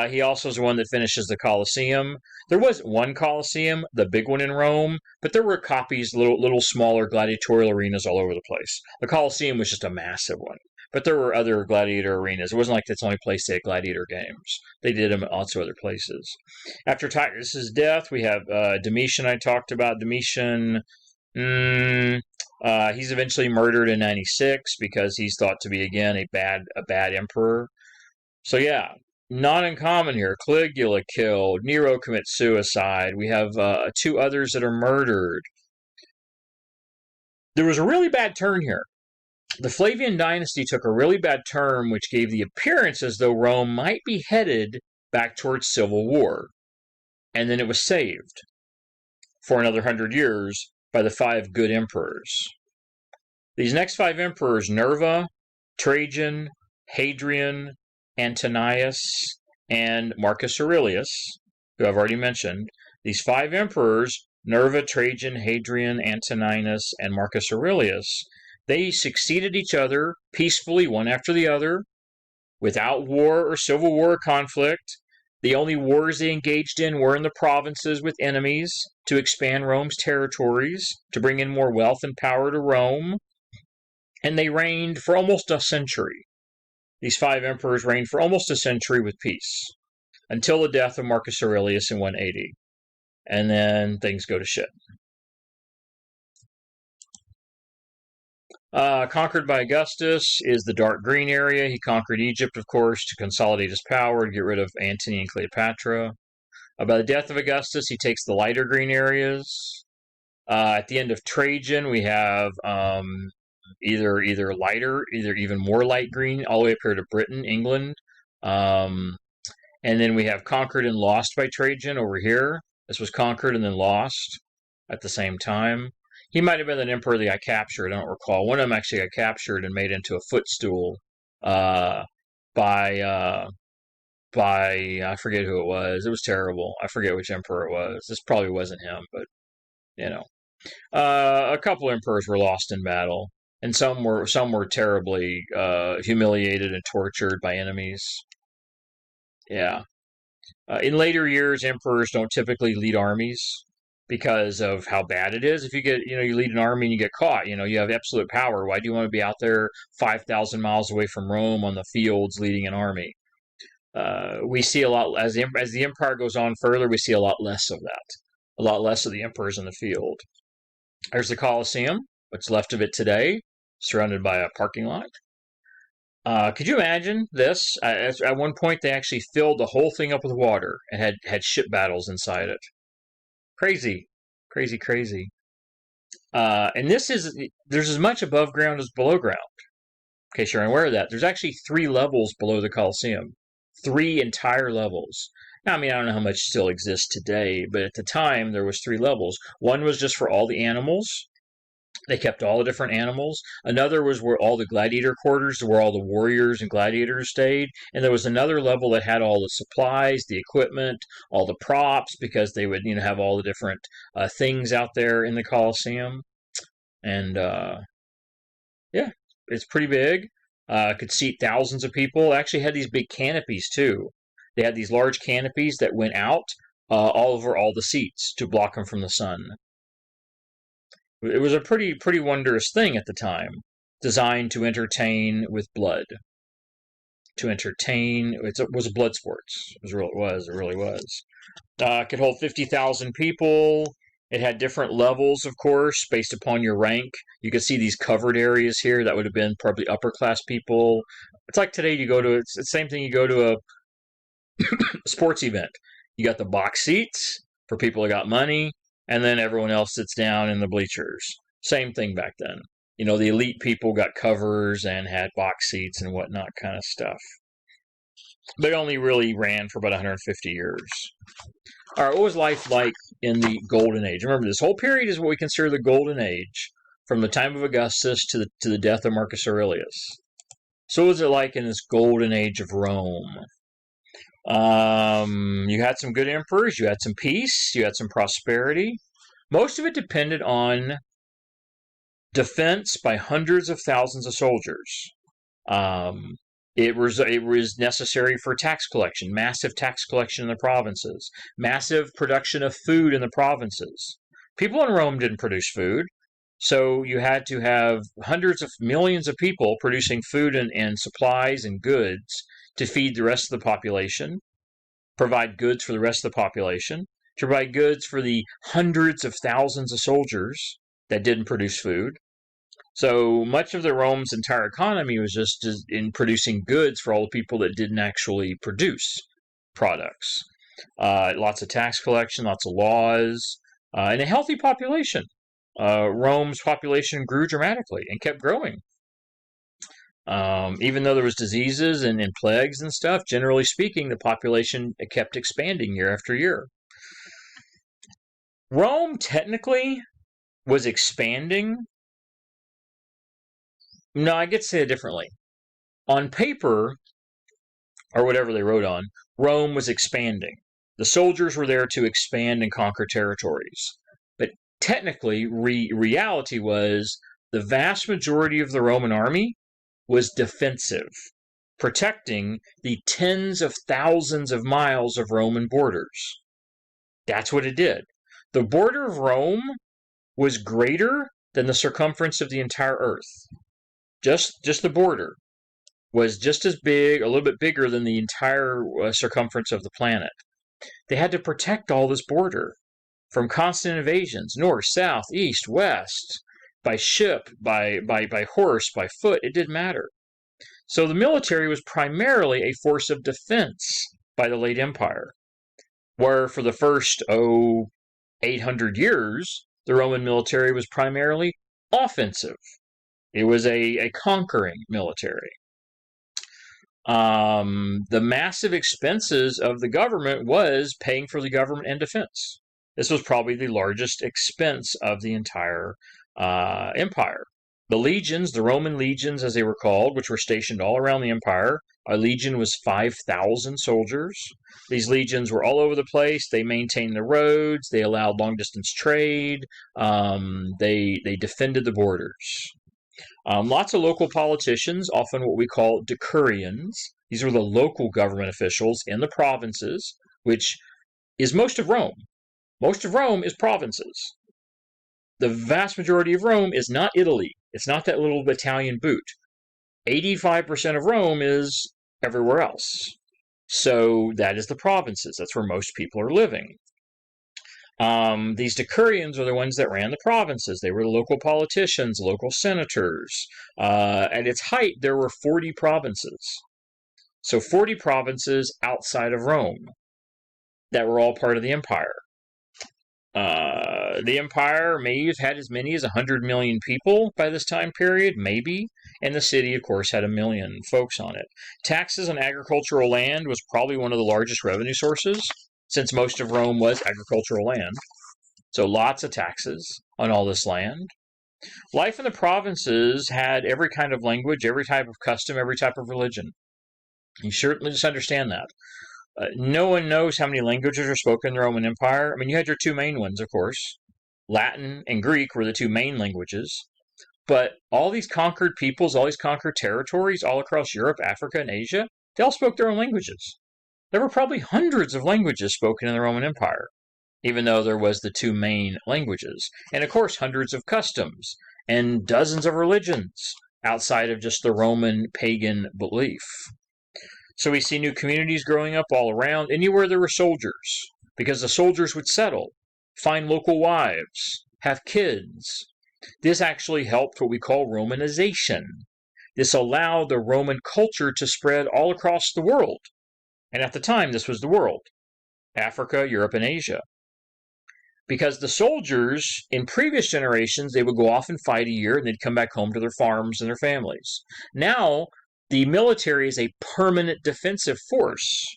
He also is the one that finishes the Colosseum. There wasn't one Colosseum, the big one in Rome, but there were copies, little smaller gladiatorial arenas all over the place. The Colosseum was just a massive one, but there were other gladiator arenas. It wasn't like that's the only place they had gladiator games. They did them at lots of other places. After Titus's death, we have Domitian. I talked about Domitian. He's eventually murdered in 96 because he's thought to be, again, a bad emperor. So yeah, not uncommon here. Caligula killed. Nero commits suicide. We have 2 others that are murdered. There was a really bad turn here. The Flavian dynasty took a really bad turn, which gave the appearance as though Rome might be headed back towards civil war. And then it was saved for another 100 years by the 5 good emperors. These next 5 emperors, Nerva, Trajan, Hadrian, Antonius, and Marcus Aurelius, who I've already mentioned, these 5 emperors, Nerva, Trajan, Hadrian, Antoninus, and Marcus Aurelius, they succeeded each other peacefully, one after the other, without war or civil war or conflict. The only wars they engaged in were in the provinces with enemies to expand Rome's territories, to bring in more wealth and power to Rome. And they reigned for almost a century. These 5 emperors reigned for almost a century with peace, until the death of Marcus Aurelius in 180. And then things go to shit. Conquered by Augustus is the dark green area. He conquered Egypt, of course, to consolidate his power, to get rid of Antony and Cleopatra. By the death of Augustus, he takes the lighter green areas. At the end of Trajan, we have either lighter, either even more light green, all the way up here to Britain, England. And then we have conquered and lost by Trajan over here. This was conquered and then lost at the same time. He might have been an emperor that got captured. I don't recall. One of them actually got captured and made into a footstool by I forget who it was. It was terrible. I forget which emperor it was. This probably wasn't him, but a couple emperors were lost in battle, and some were terribly humiliated and tortured by enemies. Yeah. In later years, emperors don't typically lead armies because of how bad it is. If you lead an army and you get caught, you have absolute power. Why do you want to be out there 5,000 miles away from Rome on the fields leading an army? We see a lot, as the empire goes on further, we see a lot less of that. A lot less of the emperors in the field. There's the Colosseum, what's left of it today, surrounded by a parking lot. Could you imagine this? At one point, they actually filled the whole thing up with water and had ship battles inside it. Crazy. And there's as much above ground as below ground. In case you're unaware of that, there's actually 3 levels below the Colosseum. 3 entire levels. Now, I don't know how much still exists today, but at the time, there was 3 levels. One was just for all the animals. They kept all the different animals. Another was where all the gladiator quarters, where all the warriors and gladiators stayed. And there was another level that had all the supplies, the equipment, all the props, because they would have all the different things out there in the Colosseum. And yeah, it's pretty big. Could seat thousands of people. It actually had these big canopies too. They had these large canopies that went out all over all the seats to block them from the sun. It was a pretty wondrous thing at the time, designed to entertain with blood. To entertain, it was a blood sports. It really was. Could hold 50,000 people. It had different levels, of course, based upon your rank. You could see these covered areas here. That would have been probably upper class people. It's like today it's the same thing, you go to a sports event. You got the box seats for people who got money, and then everyone else sits down in the bleachers. Same thing back then. The elite people got covers and had box seats and whatnot kind of stuff. But it only really ran for about 150 years. All right, what was life like in the Golden Age? Remember, this whole period is what we consider the Golden Age, from the time of Augustus to the death of Marcus Aurelius. So what was it like in this Golden Age of Rome? You had some good emperors, you had some peace, you had some prosperity. Most of it depended on defense by hundreds of thousands of soldiers. It was necessary for tax collection, massive tax collection in the provinces, massive production of food in the provinces. People in Rome didn't produce food, so you had to have hundreds of millions of people producing food and supplies and goods to feed the rest of the population, provide goods for the rest of the population, to provide goods for the hundreds of thousands of soldiers that didn't produce food. So much of Rome's entire economy was just in producing goods for all the people that didn't actually produce products. Lots of tax collection, lots of laws, and a healthy population. Rome's population grew dramatically and kept growing. Even though there was diseases and plagues and stuff, generally speaking, the population kept expanding year after year. Rome technically was expanding. No, I get to say it differently. On paper, or whatever they wrote on, Rome was expanding. The soldiers were there to expand and conquer territories. But technically, reality was the vast majority of the Roman army was defensive, protecting the tens of thousands of miles of Roman borders. That's what it did. The border of Rome was greater than the circumference of the entire earth. Just the border was just as big, a little bit bigger than the entire circumference of the planet. They had to protect all this border from constant invasions, north, south, east, west, by ship, by horse, by foot. It didn't matter. So the military was primarily a force of defense by the late empire, where for the first 800 years, the Roman military was primarily offensive. It was a conquering military. The massive expenses of the government was paying for the government and defense. This was probably the largest expense of the entire empire. The legions, the Roman legions as they were called, which were stationed all around the empire, a legion was 5,000 soldiers. These legions were all over the place. They maintained the roads. They allowed long-distance trade. They defended the borders. Lots of local politicians, often what we call decurions. These were the local government officials in the provinces, which is most of Rome. Most of Rome is provinces. The vast majority of Rome is not Italy. It's not that little Italian boot. 85% of Rome is everywhere else. So that is the provinces. That's where most people are living. These decurions are the ones that ran the provinces. They were the local politicians, local senators. At its height, there were 40 provinces. So 40 provinces outside of Rome that were all part of the empire. The empire may have had as many as 100 million people by this time period, maybe. And the city, of course, had 1 million folks on it. Taxes on agricultural land was probably one of the largest revenue sources, since most of Rome was agricultural land. So lots of taxes on all this land. Life in the provinces had every kind of language, every type of custom, every type of religion. You certainly just understand that. No one knows how many languages are spoken in the Roman Empire. I mean, you had your two main ones, of course. Latin and Greek were the two main languages. But all these conquered peoples, all these conquered territories all across Europe, Africa, and Asia, they all spoke their own languages. There were probably hundreds of languages spoken in the Roman Empire, even though there was the two main languages. And of course, hundreds of customs and dozens of religions outside of just the Roman pagan belief. So we see new communities growing up all around, anywhere there were soldiers, because the soldiers would settle, find local wives, have kids. This actually helped what we call Romanization. This allowed the Roman culture to spread all across the world. And at the time, this was the world: Africa, Europe, and Asia. Because the soldiers in previous generations, they would go off and fight a year and they'd come back home to their farms and their families. Now, the military is a permanent defensive force,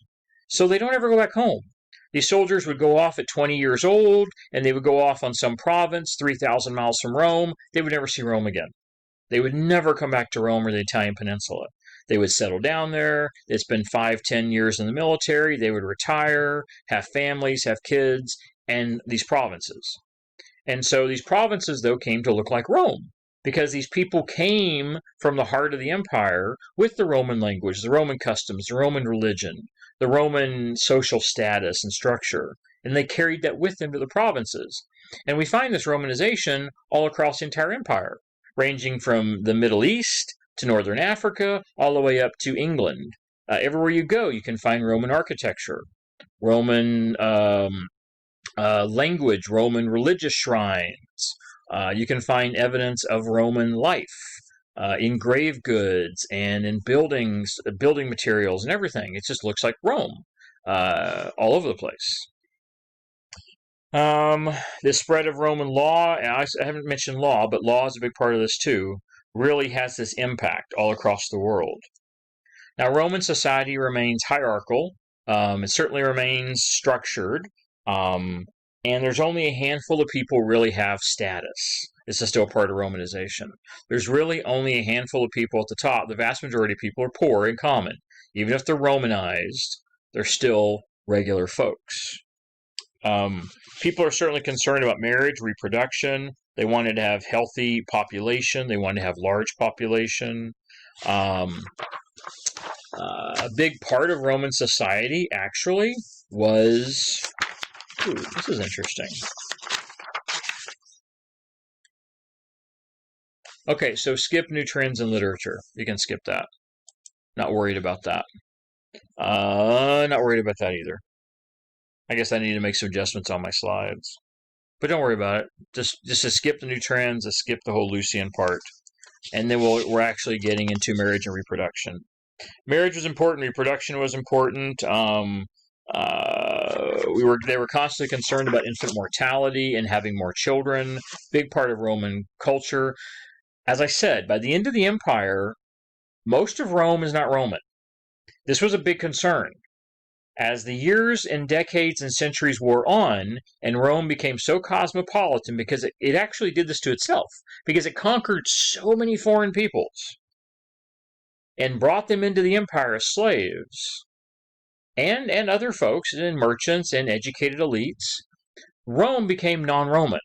so they don't ever go back home. These soldiers would go off at 20 years old, and they would go off on some province 3,000 miles from Rome. They would never see Rome again. They would never come back to Rome or the Italian peninsula. They would settle down there. They'd spend 5-10 years in the military. They would retire, have families, have kids, and these provinces. And so these provinces, though, came to look like Rome, because these people came from the heart of the empire with the Roman language, the Roman customs, the Roman religion, the Roman social status and structure, and they carried that with them to the provinces. And we find this Romanization all across the entire empire, ranging from the Middle East to northern Africa, all the way up to England. Everywhere you go, you can find Roman architecture, Roman language, Roman religious shrines. You can find evidence of Roman life in grave goods and in buildings, building materials and everything. It just looks like Rome all over the place. This spread of Roman law, and I haven't mentioned law, but law is a big part of this too, really has this impact all across the world. Now, Roman society remains hierarchical. It certainly remains structured. And there's only a handful of people who really have status. This is still part of Romanization. There's really only a handful of people at the top. The vast majority of people are poor and common. Even if they're Romanized, they're still regular folks. People are certainly concerned about marriage, reproduction. They wanted to have healthy population. They wanted to have large population. A big part of Roman society, actually, was... Ooh, this is interesting. Okay, so skip new trends in literature. You can skip that. Not worried about that. Not worried about that either. I guess I need to make some adjustments on my slides. But don't worry about it. Just to skip the new trends, to skip the whole Lucian part. And then we're actually getting into marriage and reproduction. Marriage was important. Reproduction was important. They were constantly concerned about infant mortality and having more children. Big part of Roman culture. As I said, by the end of the empire, most of Rome is not Roman. This was a big concern. As the years and decades and centuries wore on, and Rome became so cosmopolitan, because it actually did this to itself, because it conquered so many foreign peoples and brought them into the empire as slaves, and other folks, and merchants and educated elites, Rome became non-Roman.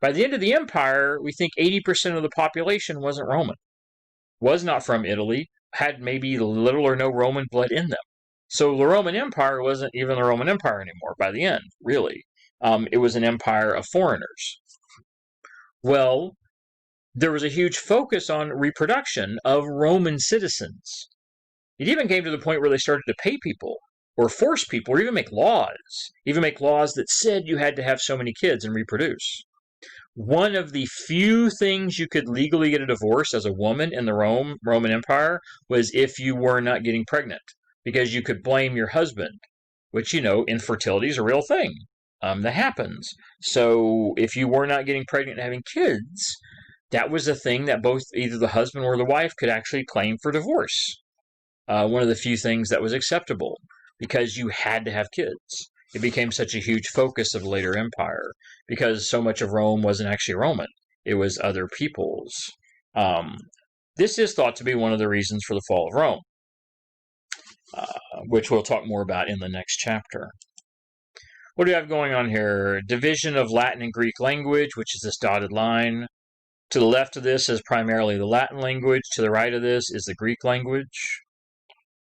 By the end of the empire, we think 80% of the population wasn't Roman, was not from Italy, had maybe little or no Roman blood in them. So the Roman Empire wasn't even the Roman Empire anymore by the end, really. It was an empire of foreigners. Well, there was a huge focus on reproduction of Roman citizens. It even came to the point where they started to pay people or force people or even make laws that said you had to have so many kids and reproduce. One of the few things you could legally get a divorce as a woman in the Roman Empire was if you were not getting pregnant, because you could blame your husband, which, infertility is a real thing that happens. So if you were not getting pregnant and having kids, that was a thing that both either the husband or the wife could actually claim for divorce. One of the few things that was acceptable, because you had to have kids. It became such a huge focus of the later empire, because so much of Rome wasn't actually Roman. It was other peoples. This is thought to be one of the reasons for the fall of Rome, which we'll talk more about in the next chapter. What do we have going on here? Division of Latin and Greek language, which is this dotted line. To the left of this is primarily the Latin language. To the right of this is the Greek language.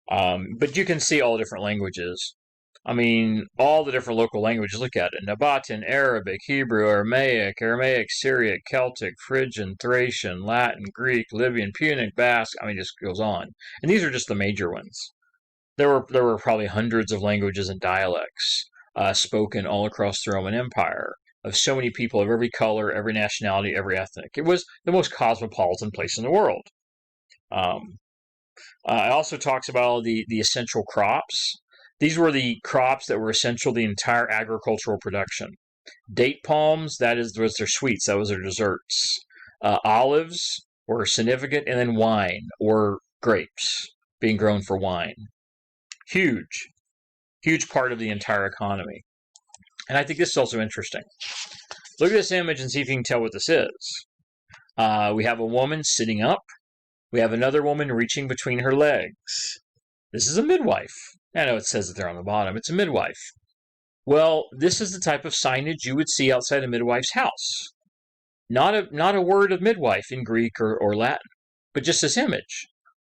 But you can see all different languages. I mean, all the different local languages. Look at it. Nabatean, Arabic, Hebrew, Aramaic, Syriac, Celtic, Phrygian, Thracian, Latin, Greek, Libyan, Punic, Basque. I mean, it just goes on. And these are just the major ones. There were probably hundreds of languages and dialects spoken all across the Roman Empire of so many people of every color, every nationality, every ethnic. It was the most cosmopolitan place in the world. It also talks about the essential crops. These were the crops that were essential to the entire agricultural production. Date palms, was their sweets, that was their desserts. Olives were significant, and then wine, or grapes, being grown for wine. Huge part of the entire economy. And I think this is also interesting. Look at this image and see if you can tell what this is. We have a woman sitting up. We have another woman reaching between her legs. This is a midwife. I know it says it there on the bottom. It's a midwife. Well, this is the type of signage you would see outside a midwife's house. Not a word of midwife in Greek or Latin, but just this image.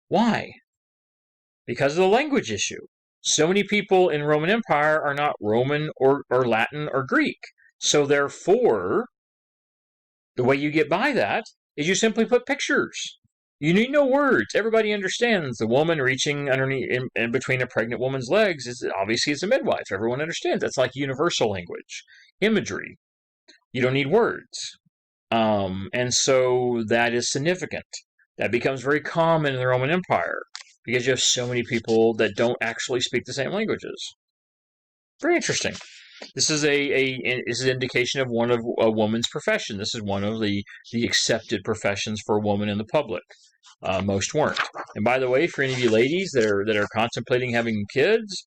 Why? Because of the language issue. So many people in Roman Empire are not Roman or Latin or Greek. So therefore, the way you get by that is you simply put pictures. You need no words. Everybody understands the woman reaching underneath in between a pregnant woman's legs is obviously it's a midwife. Everyone understands. That's like universal language, imagery. You don't need words. And so that is significant. That becomes very common in the Roman Empire because you have so many people that don't actually speak the same languages. Very interesting. This is an indication of one of a woman's profession. This is one of the accepted professions for a woman in the public. Most weren't. And by the way, for any of you ladies that are contemplating having kids,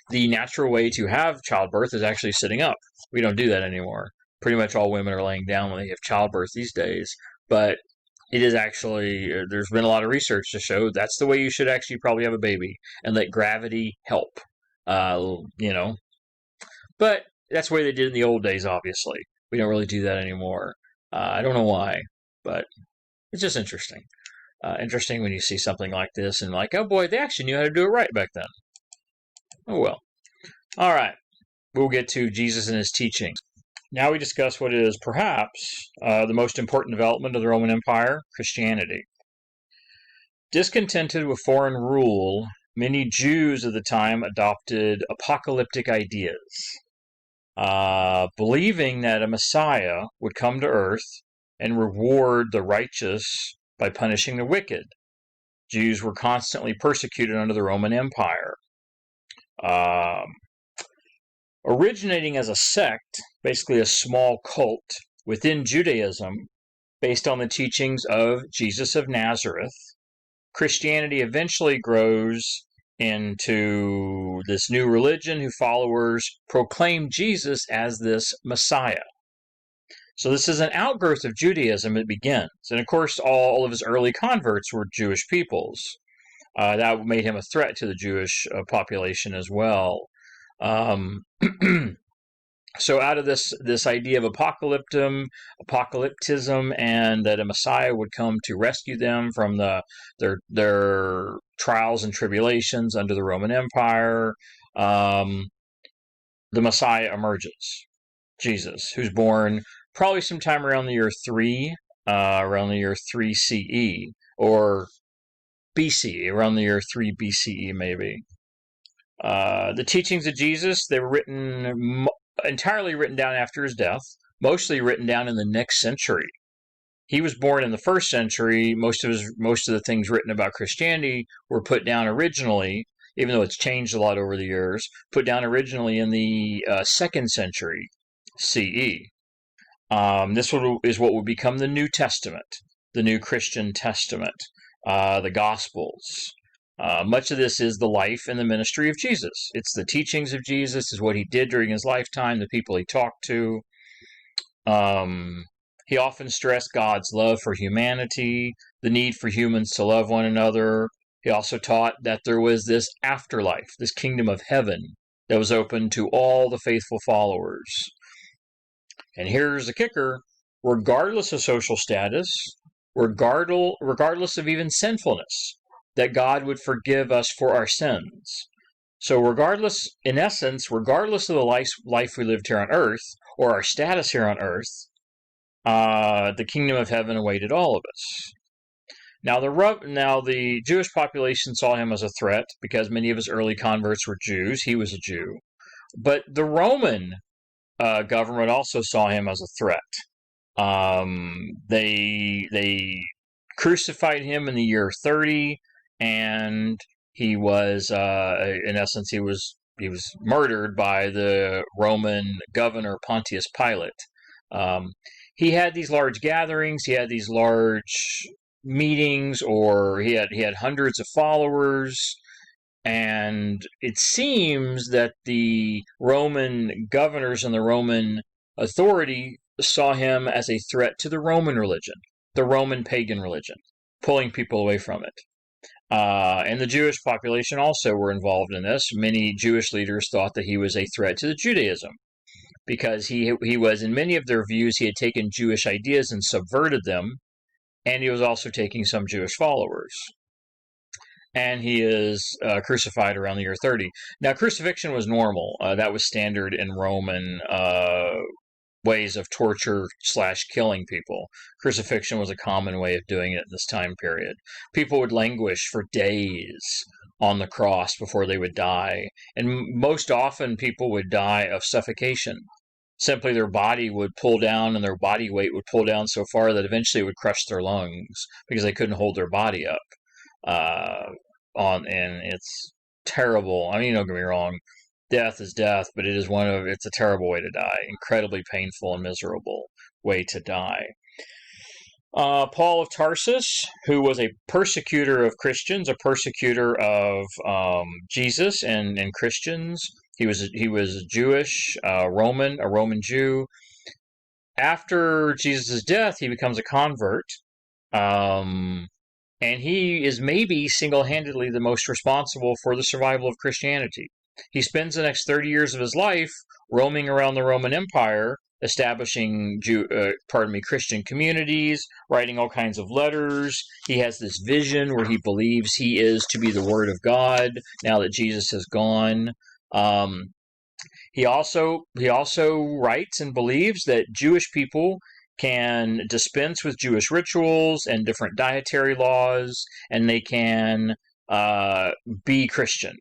the natural way to have childbirth is actually sitting up. We don't do that anymore. Pretty much all women are laying down when they have childbirth these days. But it is actually, there's been a lot of research to show that's the way you should actually probably have a baby and let gravity help. But that's the way they did in the old days, obviously. We don't really do that anymore. I don't know why, but it's just interesting. Interesting when you see something like this and like, oh boy, they actually knew how to do it right back then. Oh well. All right. We'll get to Jesus and his teaching. Now we discuss what is perhaps the most important development of the Roman Empire, Christianity. Discontented with foreign rule, many Jews of the time adopted apocalyptic ideas. Believing that a Messiah would come to earth and reward the righteous by punishing the wicked. Jews were constantly persecuted under the Roman Empire. Originating as a sect, basically a small cult within Judaism, based on the teachings of Jesus of Nazareth, Christianity eventually grows into this new religion whose followers proclaim Jesus as this Messiah. So this is an outgrowth of Judaism. It begins. And of course, all of his early converts were Jewish peoples. That made him a threat to the Jewish population as well. So out of this idea of apocalypticism, and that a Messiah would come to rescue them from their trials and tribulations under the Roman Empire, the Messiah emerges, Jesus, who's born probably sometime around the year 3, around the year 3 CE, or B.C.E., around the year 3 B.C.E. maybe. The teachings of Jesus, they were entirely written down after his death, mostly written down in the next century. He was born in the 1st century. Most of the things written about Christianity were put down originally, even though it's changed a lot over the years, put down originally in the 2nd century CE. This is what would become the New Testament, the New Christian Testament, the Gospels. Much of this is the life and the ministry of Jesus. It's the teachings of Jesus, is what he did during his lifetime, the people he talked to. He often stressed God's love for humanity, the need for humans to love one another. He also taught that there was this afterlife, this kingdom of heaven that was open to all the faithful followers. And here's the kicker. regardless of social status, regardless of even sinfulness, that God would forgive us for our sins. So regardless, in essence, regardless of the life we lived here on earth, or our status here on earth, the kingdom of heaven awaited all of us. Now the Jewish population saw him as a threat because many of his early converts were Jews. He was a Jew. But the Roman government also saw him as a threat. They crucified him in the year 30, and he was in essence he was murdered by the Roman governor Pontius Pilate. He had these large gatherings. He had these large meetings, or he had hundreds of followers. And it seems that the Roman governors and the Roman authority saw him as a threat to the Roman religion, the Roman pagan religion, pulling people away from it. And the Jewish population also were involved in this. Many Jewish leaders thought that he was a threat to Judaism because he was, in many of their views, he had taken Jewish ideas and subverted them, and he was also taking some Jewish followers. And he is crucified around the year 30. Now, crucifixion was normal. That was standard in Roman ways of torture / killing people. Crucifixion was a common way of doing it at this time period. People would languish for days on the cross before they would die. And most often people would die of suffocation. Simply their body would pull down, and their body weight would pull down so far that eventually it would crush their lungs because they couldn't hold their body up. And it's terrible. I mean, don't get me wrong, death is death, but it's a terrible way to die. Incredibly painful and miserable way to die. Paul of Tarsus, who was a persecutor of Christians, a persecutor of Jesus and Christians. He was Jewish, a Roman Jew. After Jesus' death, he becomes a convert. And he is maybe single-handedly the most responsible for the survival of Christianity. He spends the next 30 years of his life roaming around the Roman Empire, establishing Christian communities, writing all kinds of letters. He has this vision where he believes he is to be the Word of God now that Jesus has gone. He also writes and believes that Jewish people can dispense with Jewish rituals and different dietary laws, and they can be Christian.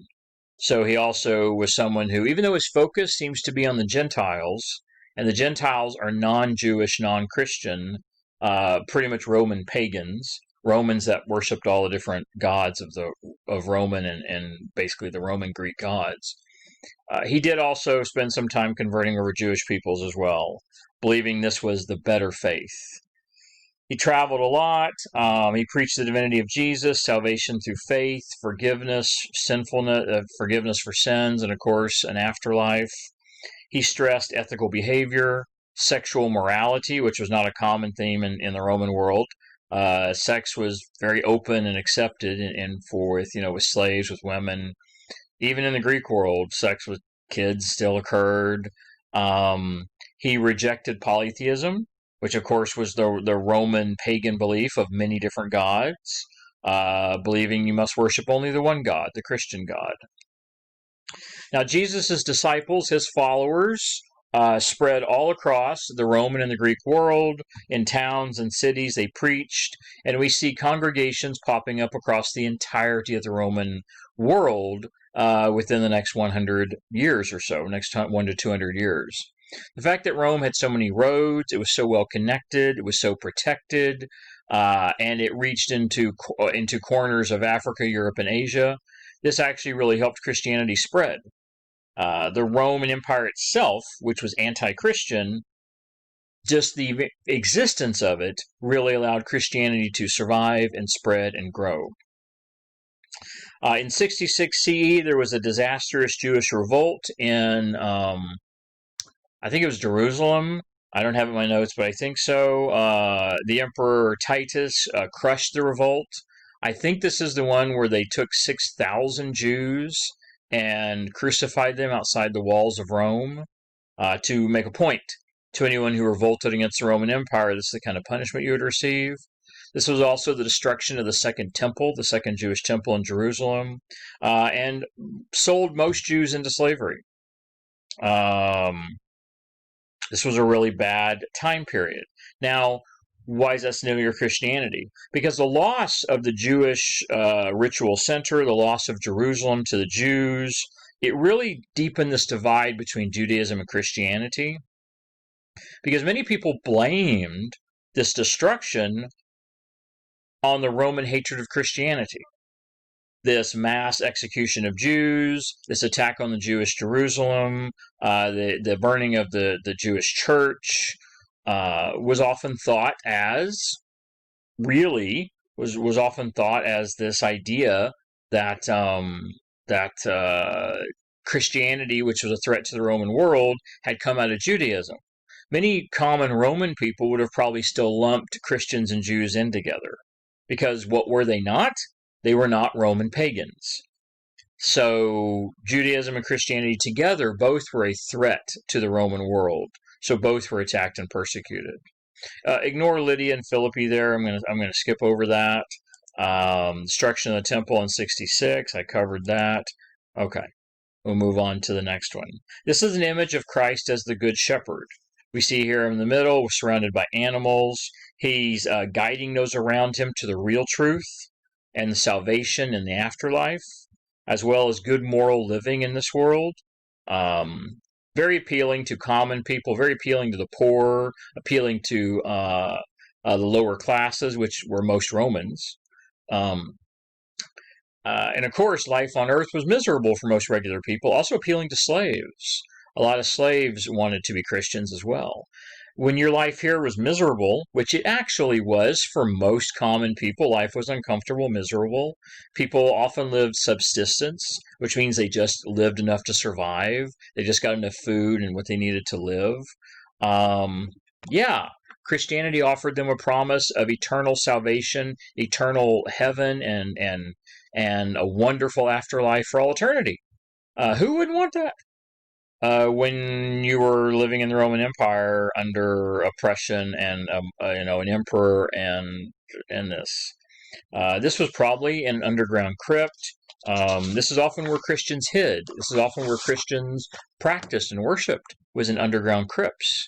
So he also was someone who, even though his focus seems to be on the Gentiles, and the Gentiles are non-Jewish, non-Christian, pretty much Roman pagans, Romans that worshipped all the different gods of Roman and basically the Roman Greek gods. He did also spend some time converting over Jewish peoples as well, believing this was the better faith. He traveled a lot. He preached the divinity of Jesus, salvation through faith, forgiveness, forgiveness for sins, and of course, an afterlife. He stressed ethical behavior, sexual morality, which was not a common theme in the Roman world. Sex was very open and accepted, with slaves, with women. Even in the Greek world, sex with kids still occurred. He rejected polytheism, which of course was the Roman pagan belief of many different gods, believing you must worship only the one God, the Christian God. Now, Jesus' disciples, his followers, spread all across the Roman and the Greek world. In towns and cities, they preached, and we see congregations popping up across the entirety of the Roman world within the next 100 years or so, next 1 to 200 years. The fact that Rome had so many roads, it was so well connected, it was so protected, and it reached into corners of Africa, Europe, and Asia, this actually really helped Christianity spread. The Roman Empire itself, which was anti-Christian, just the existence of it really allowed Christianity to survive and spread and grow. In 66 CE, there was a disastrous Jewish revolt in, I think it was Jerusalem. I don't have it in my notes, but I think so. The Emperor Titus crushed the revolt. I think this is the one where they took 6,000 Jews and crucified them outside the walls of Rome to make a point to anyone who revolted against the Roman Empire, this is the kind of punishment you would receive. This was also the destruction of the Second Temple, the Second Jewish Temple in Jerusalem, and sold most Jews into slavery. This was a really bad time period. Now, why is that significant for Christianity? Because the loss of the Jewish ritual center, the loss of Jerusalem to the Jews, it really deepened this divide between Judaism and Christianity. Because many people blamed this destruction on the Roman hatred of Christianity. This mass execution of Jews, this attack on the Jewish Jerusalem, the burning of the Jewish church, was often thought as this idea that Christianity, which was a threat to the Roman world, had come out of Judaism. Many common Roman people would have probably still lumped Christians and Jews in together. Because what were they not? They were not Roman pagans. So Judaism and Christianity together both were a threat to the Roman world. So both were attacked and persecuted. Ignore Lydia and Philippi there. I'm gonna skip over that. Destruction of the temple in 66. I covered that. Okay, we'll move on to the next one. This is an image of Christ as the Good Shepherd. We see here in the middle, we're surrounded by animals. He's guiding those around him to the real truth and the salvation in the afterlife, as well as good moral living in this world. Very appealing to common people, very appealing to the poor, appealing to the lower classes, which were most Romans. And of course, life on earth was miserable for most regular people, also appealing to slaves. A lot of slaves wanted to be Christians as well. When your life here was miserable, which it actually was for most common people, life was uncomfortable, miserable. People often lived subsistence, which means they just lived enough to survive. They just got enough food and what they needed to live. Christianity offered them a promise of eternal salvation, eternal heaven, and a wonderful afterlife for all eternity. Who wouldn't want that? When you were living in the Roman Empire under oppression and an emperor and this. This was probably an underground crypt. This is often where Christians hid. This is often where Christians practiced and worshipped, was in underground crypts,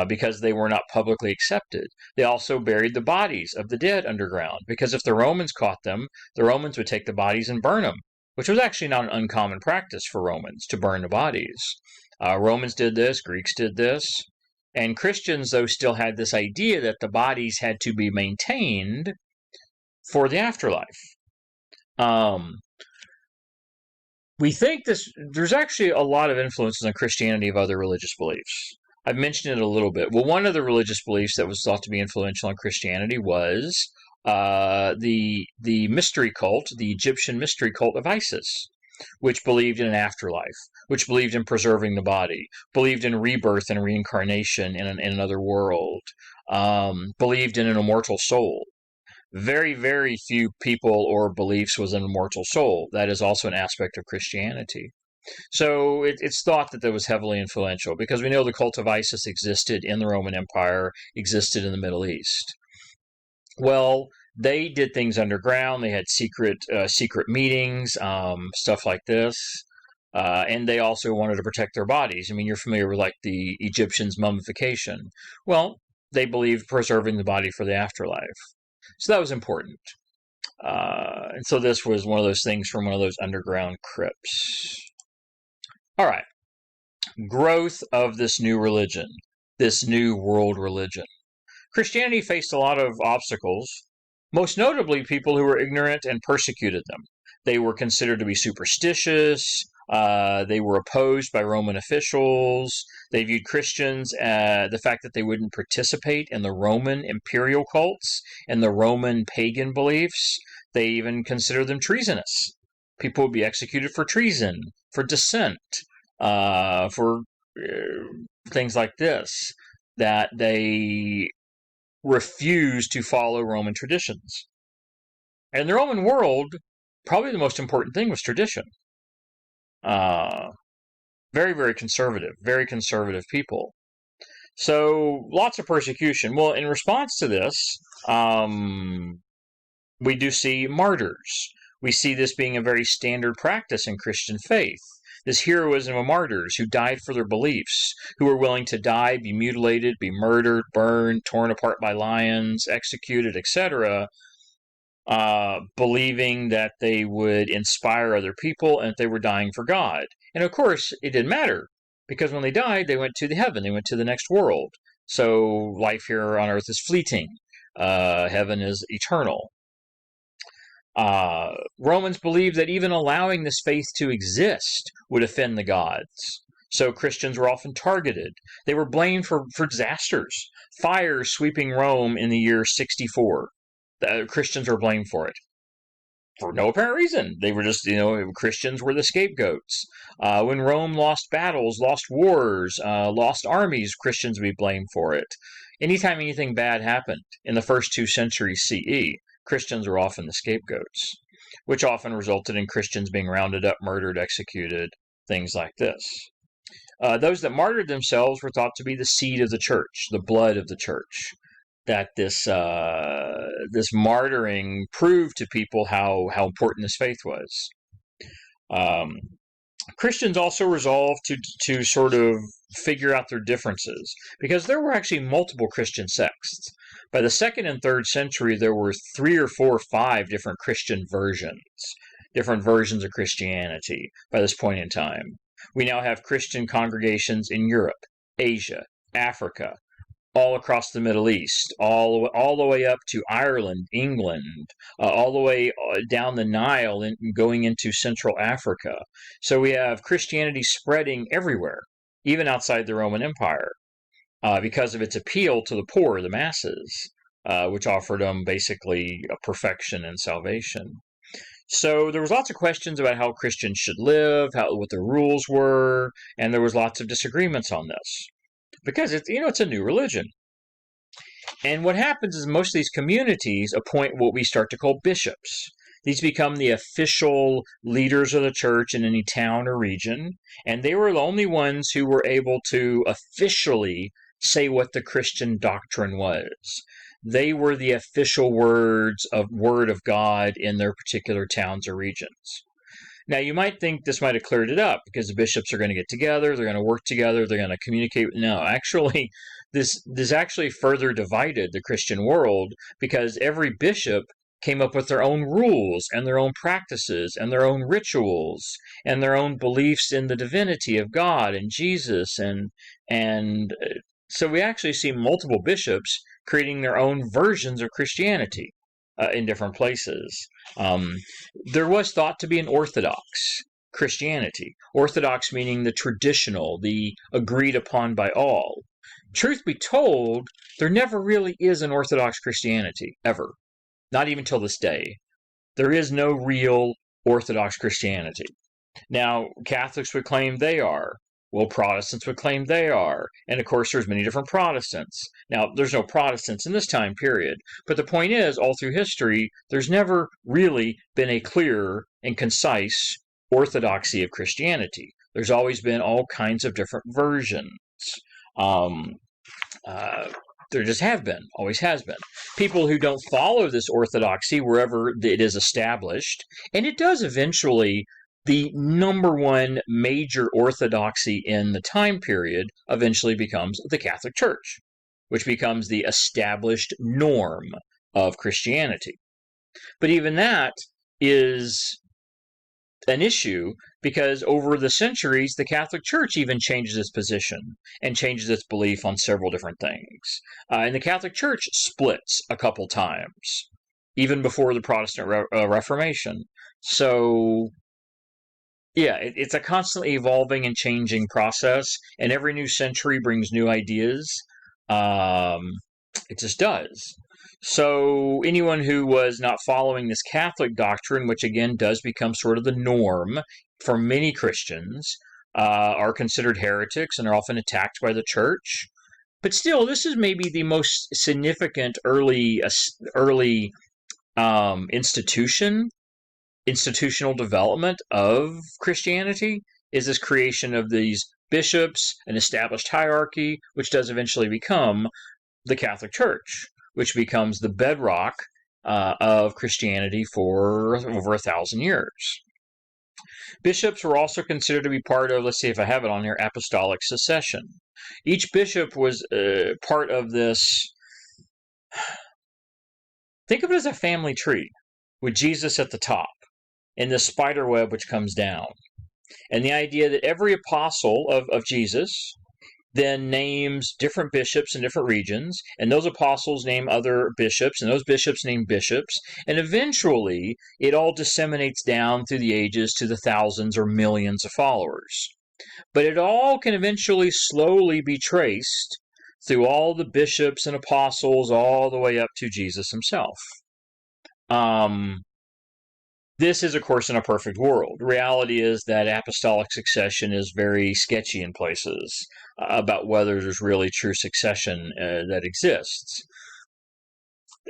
because they were not publicly accepted. They also buried the bodies of the dead underground, because if the Romans caught them, the Romans would take the bodies and burn them, which was actually not an uncommon practice for Romans, to burn the bodies. Romans did this, Greeks did this, and Christians, though, still had this idea that the bodies had to be maintained for the afterlife. We think there's actually a lot of influences on Christianity of other religious beliefs. I've mentioned it a little bit. Well, one of the religious beliefs that was thought to be influential on Christianity was the mystery cult, the Egyptian mystery cult of Isis, which believed in an afterlife, which believed in preserving the body, believed in rebirth and reincarnation in another world, believed in an immortal soul. Very, very few people or beliefs was an immortal soul. That is also an aspect of Christianity. So it's thought that was heavily influential, because we know the cult of Isis existed in the Roman Empire, existed in the Middle East. Well, they did things underground. They had secret meetings, stuff like this. And they also wanted to protect their bodies. I mean, you're familiar with like the Egyptians' mummification. Well, they believed preserving the body for the afterlife. So that was important. And so this was one of those things from one of those underground crypts. All right. Growth of this new religion, this new world religion. Christianity faced a lot of obstacles, most notably people who were ignorant and persecuted them. They were considered to be superstitious. They were opposed by Roman officials. They viewed Christians, the fact that they wouldn't participate in the Roman imperial cults and the Roman pagan beliefs. They even considered them treasonous. People would be executed for treason, for dissent, for things like this, that they refused to follow Roman traditions. And in the Roman world, probably the most important thing was tradition. Very, very conservative people. So lots of persecution. Well, in response to this, we do see martyrs. We see this being a very standard practice in Christian faith. This heroism of martyrs who died for their beliefs, who were willing to die, be mutilated, be murdered, burned, torn apart by lions, executed, etc., believing that they would inspire other people and that they were dying for God. And of course, it didn't matter, because when they died, they went to the heaven, they went to the next world. So life here on earth is fleeting. Heaven is eternal. Romans believed that even allowing this faith to exist would offend the gods. So Christians were often targeted. They were blamed for disasters. Fires sweeping Rome in the year 64. The Christians were blamed for it. For no apparent reason. They were just, Christians were the scapegoats. When Rome lost battles, lost wars, lost armies, Christians would be blamed for it. Anytime anything bad happened in the first 2 centuries CE, Christians were often the scapegoats, which often resulted in Christians being rounded up, murdered, executed, things like this. Those that martyred themselves were thought to be the seed of the church, the blood of the church. That this martyring proved to people how important this faith was. Christians also resolved to sort of figure out their differences, because there were actually multiple Christian sects. By the 2nd and 3rd century, there were 3 or 4 or 5 different Christian versions, different versions of Christianity by this point in time. We now have Christian congregations in Europe, Asia, Africa, all across the Middle East, all the way up to Ireland, England, all the way down the Nile and going into Central Africa. So we have Christianity spreading everywhere, even outside the Roman Empire, because of its appeal to the poor, the masses, which offered them basically a perfection and salvation. So there was lots of questions about how Christians should live, what the rules were, and there was lots of disagreements on this. Because it's a new religion. And what happens is most of these communities appoint what we start to call bishops. These become the official leaders of the church in any town or region, and they were the only ones who were able to officially say what the Christian doctrine was. They were the official word of God in their particular towns or regions. Now, you might think this might have cleared it up because the bishops are going to get together, they're going to work together, they're going to communicate. No, actually, this actually further divided the Christian world, because every bishop came up with their own rules and their own practices and their own rituals and their own beliefs in the divinity of God and Jesus. And so we actually see multiple bishops creating their own versions of Christianity in different places. There was thought to be an Orthodox Christianity. Orthodox meaning the traditional, the agreed upon by all. Truth be told, there never really is an Orthodox Christianity, ever. Not even till this day. There is no real Orthodox Christianity. Now, Catholics would claim they are. Well, Protestants would claim they are. And of course, there's many different Protestants. Now, there's no Protestants in this time period. But the point is, all through history, there's never really been a clear and concise orthodoxy of Christianity. There's always been all kinds of different versions. There just have been, always has been. People who don't follow this orthodoxy wherever it is established, and it does eventually. The number one major orthodoxy in the time period eventually becomes the Catholic Church, which becomes the established norm of Christianity. But even that is an issue, because over the centuries, the Catholic Church even changes its position and changes its belief on several different things. And the Catholic Church splits a couple times, even before the Protestant Reformation. So yeah, it's a constantly evolving and changing process, and every new century brings new ideas. It just does. So anyone who was not following this Catholic doctrine, which again does become sort of the norm for many Christians, are considered heretics and are often attacked by the church. But still, this is maybe the most significant early institutional development of Christianity, is this creation of these bishops, an established hierarchy, which does eventually become the Catholic Church, which becomes the bedrock of Christianity for over 1,000 years. Bishops were also considered to be part of, let's see if I have it on here, apostolic succession. Each bishop was part of this. Think of it as a family tree with Jesus at the top and the spider web which comes down. And the idea that every apostle of Jesus then names different bishops in different regions, and those apostles name other bishops, and those bishops name bishops, and eventually it all disseminates down through the ages to the thousands or millions of followers. But it all can eventually slowly be traced through all the bishops and apostles all the way up to Jesus himself. This is, of course, in a perfect world. Reality is that apostolic succession is very sketchy in places about whether there's really true succession that exists.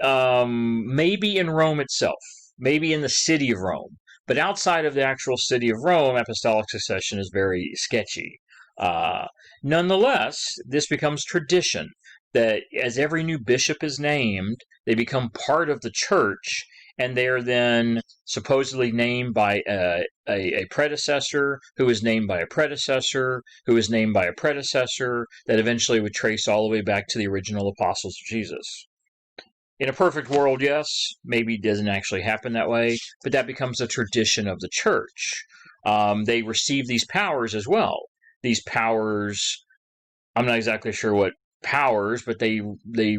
Maybe in Rome itself, maybe in the city of Rome, but outside of the actual city of Rome, apostolic succession is very sketchy. Nonetheless, this becomes tradition that as every new bishop is named, they become part of the church, and they are then supposedly named by a predecessor, who is named by a predecessor, who is named by a predecessor, that eventually would trace all the way back to the original apostles of Jesus. In a perfect world, yes, maybe it doesn't actually happen that way, but that becomes a tradition of the church. They receive these powers as well. These powers, I'm not exactly sure what powers, but they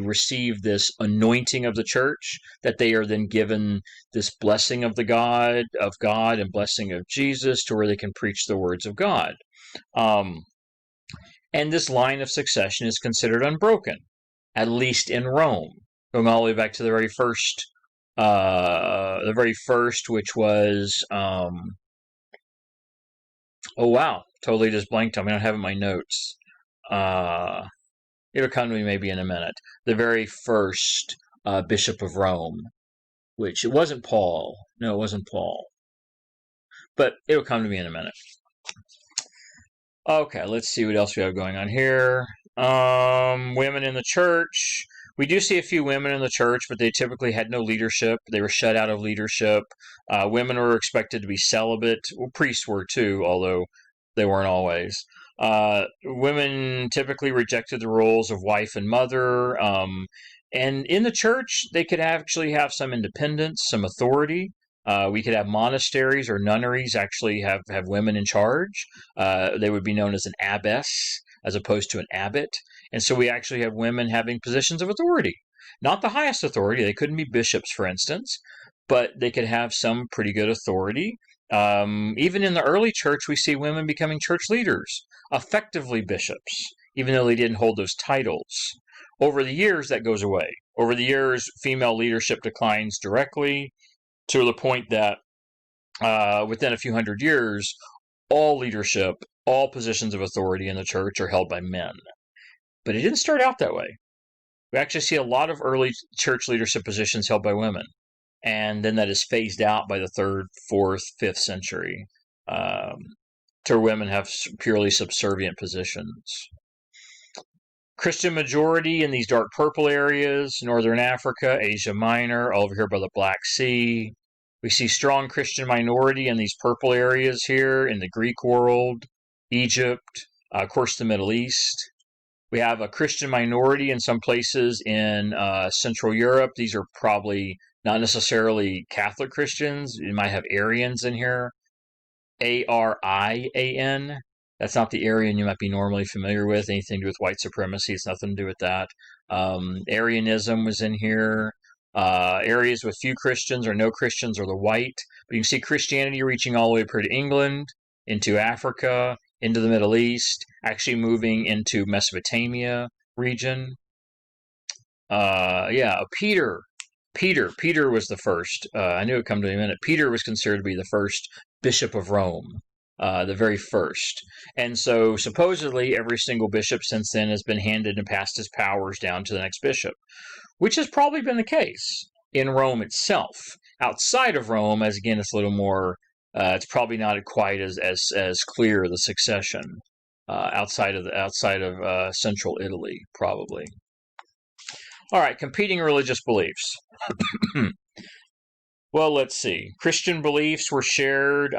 receive this anointing of the church, that they are then given this blessing of God and blessing of Jesus, to where they can preach the words of God. And this line of succession is considered unbroken, at least in Rome, going all the way back to the very first, which was, oh wow, totally just blanked on me. I don't have it in my notes. It'll come to me maybe in a minute. The very first Bishop of Rome, which it wasn't Paul. No, it wasn't Paul. But it'll come to me in a minute. Okay, let's see what else we have going on here. Women in the church. We do see a few women in the church, but they typically had no leadership. They were shut out of leadership. Women were expected to be celibate. Well, priests were too, although they weren't always. Women typically rejected the roles of wife and mother. And in the church, they could actually have some independence, some authority. We could have monasteries or nunneries actually have women in charge. They would be known as an abbess as opposed to an abbot. And so we actually have women having positions of authority. Not the highest authority. They couldn't be bishops, for instance, but they could have some pretty good authority. Even in the early church, we see women becoming church leaders, effectively bishops, even though they didn't hold those titles. Over the years, that goes away. Over the years, female leadership declines directly, to the point that within a few hundred years, all leadership, all positions of authority in the church are held by men. But it didn't start out that way. We actually see a lot of early church leadership positions held by women. And then that is phased out by the 3rd, 4th, 5th century, to where women have purely subservient positions. Christian majority in these dark purple areas, Northern Africa, Asia Minor, all over here by the Black Sea. We see strong Christian minority in these purple areas here in the Greek world, Egypt, of course the Middle East. We have a Christian minority in some places in Central Europe. These are probably not necessarily Catholic Christians. You might have Arians in here. Arian. That's not the Arian you might be normally familiar with. Anything to do with white supremacy. It's nothing to do with that. Arianism was in here. Areas with few Christians or no Christians are the white. But you can see Christianity reaching all the way up to England, into Africa, into the Middle East, actually moving into Mesopotamia region. Peter was the first. I knew it would come to me in a minute. Peter was considered to be the first Bishop of Rome, the very first. And so supposedly every single bishop since then has been handed and passed his powers down to the next bishop, which has probably been the case in Rome itself. Outside of Rome, as again, it's a little more, it's probably not quite as clear, the succession. outside of central Italy, probably. All right, competing religious beliefs. Well, let's see. Christian beliefs were shared.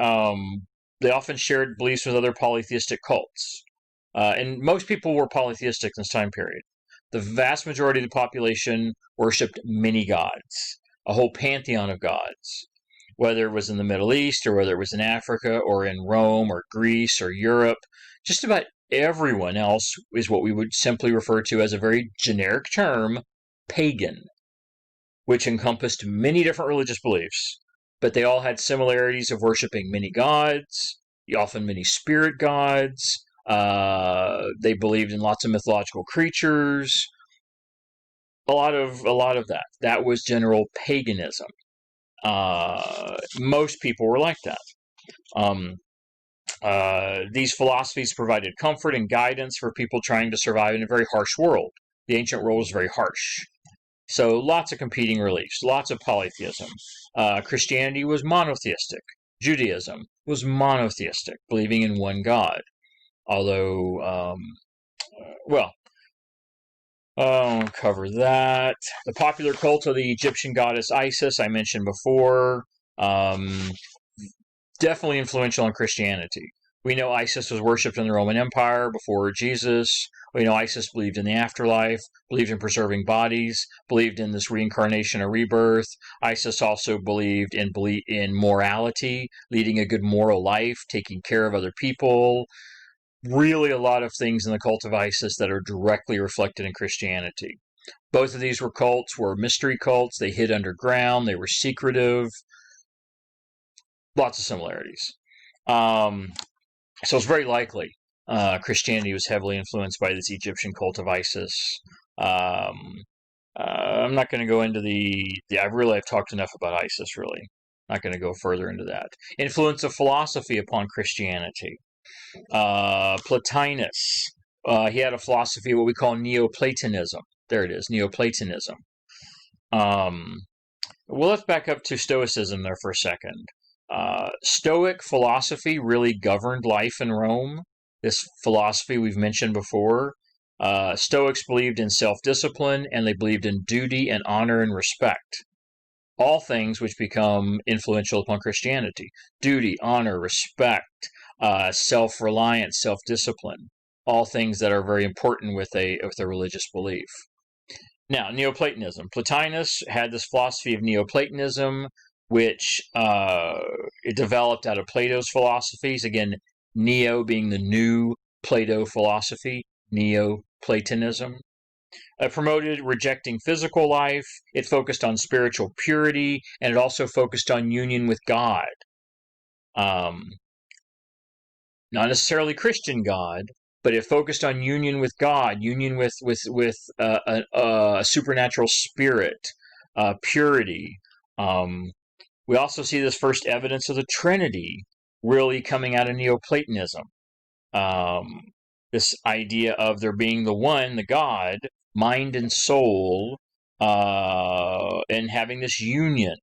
They often shared beliefs with other polytheistic cults. And most people were polytheistic in this time period. The vast majority of the population worshipped many gods, a whole pantheon of gods, whether it was in the Middle East or whether it was in Africa or in Rome or Greece or Europe. Just about everyone else is what we would simply refer to as a very generic term, pagan, which encompassed many different religious beliefs, but they all had similarities of worshiping many gods, often many spirit gods. They believed in lots of mythological creatures. A lot of that. That was general paganism. Most people were like that. These philosophies provided comfort and guidance for people trying to survive in a very harsh world. The ancient world was very harsh. So lots of competing beliefs, lots of polytheism. Christianity was monotheistic. Judaism was monotheistic, believing in one God. Although, I'll cover that. The popular cult of the Egyptian goddess Isis, I mentioned before, definitely influential on Christianity. We know Isis was worshipped in the Roman Empire before Jesus. We know Isis believed in the afterlife, believed in preserving bodies, believed in this reincarnation or rebirth. Isis also believed in morality, leading a good moral life, taking care of other people. Really a lot of things in the cult of Isis that are directly reflected in Christianity. Both of these cults were mystery cults. They hid underground. They were secretive. Lots of similarities. So it's very likely Christianity was heavily influenced by this Egyptian cult of Isis. I'm not going to go into I've talked enough about Isis, really. Not going to go further into that. Influence of philosophy upon Christianity. Plotinus. He had a philosophy, what we call Neoplatonism. There it is, Neoplatonism. Well, let's back up to Stoicism there for a second. Stoic philosophy really governed life in Rome. This philosophy we've mentioned before. Stoics believed in self-discipline, and they believed in duty and honor and respect. All things which become influential upon Christianity. Duty, honor, respect, self-reliance, self-discipline. All things that are very important with a religious belief. Now, Neoplatonism. Plotinus had this philosophy of Neoplatonism, which it developed out of Plato's philosophies. Again, Neo being the new Plato philosophy, Neoplatonism. It promoted rejecting physical life. It focused on spiritual purity, and it also focused on union with God. Not necessarily Christian God, but it focused on union with God, union with a supernatural spirit, purity. We also see this first evidence of the Trinity really coming out of Neoplatonism. This idea of there being the one, the God, mind and soul, and having this union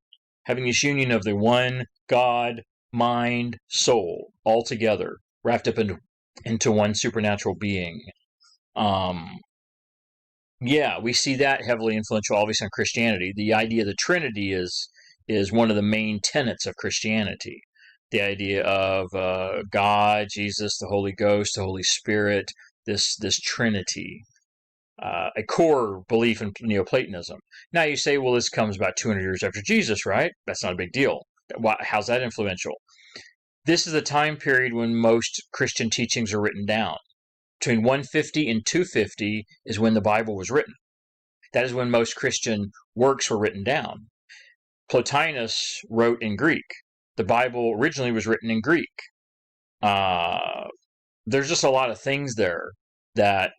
of the one God, mind, soul, all together, wrapped up into one supernatural being. We see that heavily influential, obviously, on Christianity. The idea of the Trinity is one of the main tenets of Christianity. The idea of God, Jesus, the Holy Ghost, the Holy Spirit, this Trinity, a core belief in Neoplatonism. Now you say, well, this comes about 200 years after Jesus, right? That's not a big deal. How's that influential? This is the time period when most Christian teachings are written down. Between 150 and 250 is when the Bible was written. That is when most Christian works were written down. Plotinus wrote in Greek. The Bible originally was written in Greek. There's just a lot of things there that,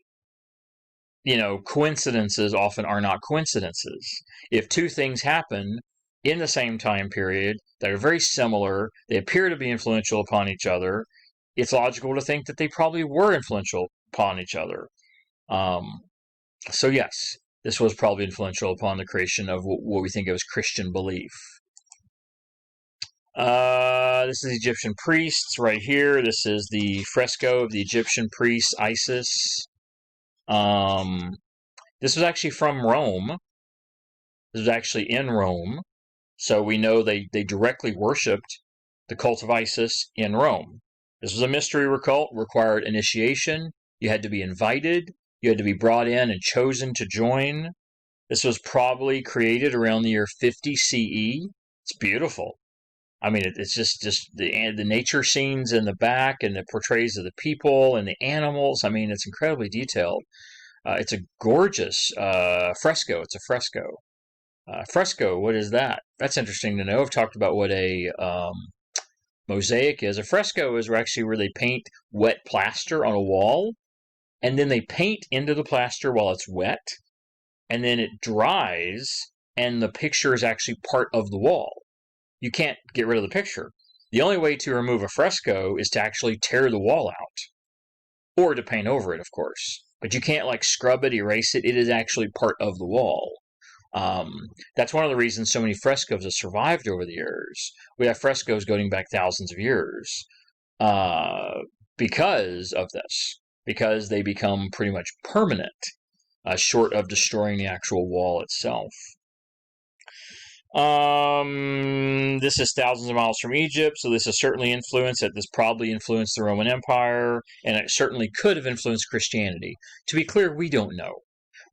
coincidences often are not coincidences. If two things happen in the same time period that are very similar, they appear to be influential upon each other, it's logical to think that they probably were influential upon each other. So yes, this was probably influential upon the creation of what we think of as Christian belief. This is Egyptian priests right here. This is the fresco of the Egyptian priest Isis. This was actually from Rome. This was actually in Rome. So we know they directly worshipped the cult of Isis in Rome. This was a mystery cult, required initiation. You had to be invited. You had to be brought in and chosen to join. This was probably created around the year 50 CE. It's beautiful. I mean, it's just the nature scenes in the back and the portrays of the people and the animals. I mean, it's incredibly detailed. It's a gorgeous fresco. It's a fresco. Fresco, what is that? That's interesting to know. I've talked about what a mosaic is. A fresco is actually where they paint wet plaster on a wall, and then they paint into the plaster while it's wet, and then it dries, and the picture is actually part of the wall. You can't get rid of the picture. The only way to remove a fresco is to actually tear the wall out, or to paint over it, of course. But you can't like scrub it, erase it. It is actually part of the wall. That's one of the reasons so many frescoes have survived over the years. We have frescoes going back thousands of years because of this, because they become pretty much permanent, short of destroying the actual wall itself. This is thousands of miles from Egypt, so this is certainly influenced. This probably influenced the Roman Empire, and it certainly could have influenced Christianity. To be clear, we don't know.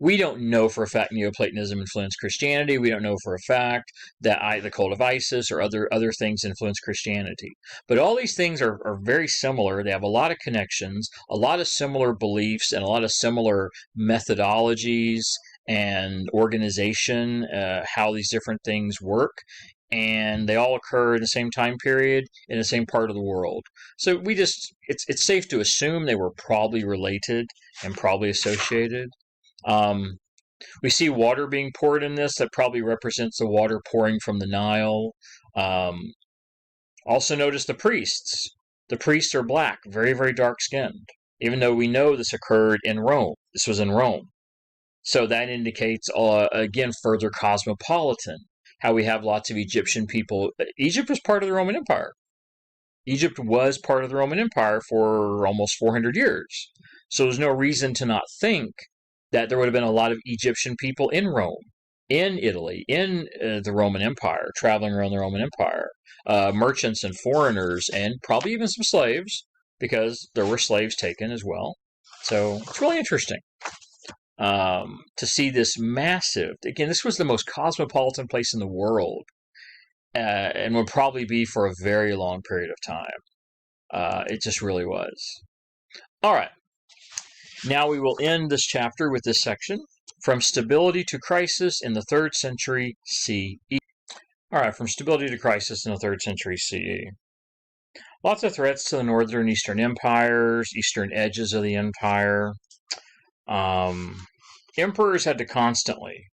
We don't know for a fact Neoplatonism influenced Christianity. We don't know for a fact that the cult of Isis or other things influenced Christianity. But all these things are very similar. They have a lot of connections, a lot of similar beliefs, and a lot of similar methodologies and organization, how these different things work. And they all occur in the same time period in the same part of the world. So it's safe to assume they were probably related and probably associated. We see water being poured in this. That probably represents the water pouring from the Nile. Also notice the priests. The priests are black, very, very dark-skinned, even though we know this occurred in Rome. This was in Rome. So that indicates, again, further cosmopolitan, how we have lots of Egyptian people. Egypt was part of the Roman Empire. Egypt was part of the Roman Empire for almost 400 years. So there's no reason to not think that there would have been a lot of Egyptian people in Rome, in Italy, in the Roman Empire, traveling around the Roman Empire, merchants and foreigners, and probably even some slaves, because there were slaves taken as well. So it's really interesting to see this massive, again, this was the most cosmopolitan place in the world, and would probably be for a very long period of time. It just really was. All right. Now we will end this chapter with this section, From Stability to Crisis in the 3rd Century CE. All right, from Stability to Crisis in the 3rd Century CE. Lots of threats to the northern and eastern empires, eastern edges of the empire. Emperors had to constantly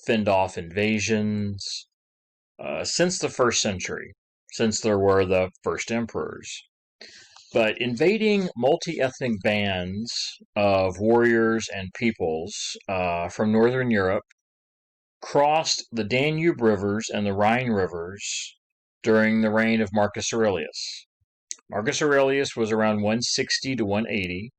fend off invasions since the 1st century, since there were the first emperors. But invading multi-ethnic bands of warriors and peoples from northern Europe crossed the Danube rivers and the Rhine rivers during the reign of Marcus Aurelius. Marcus Aurelius was around 160 to 180.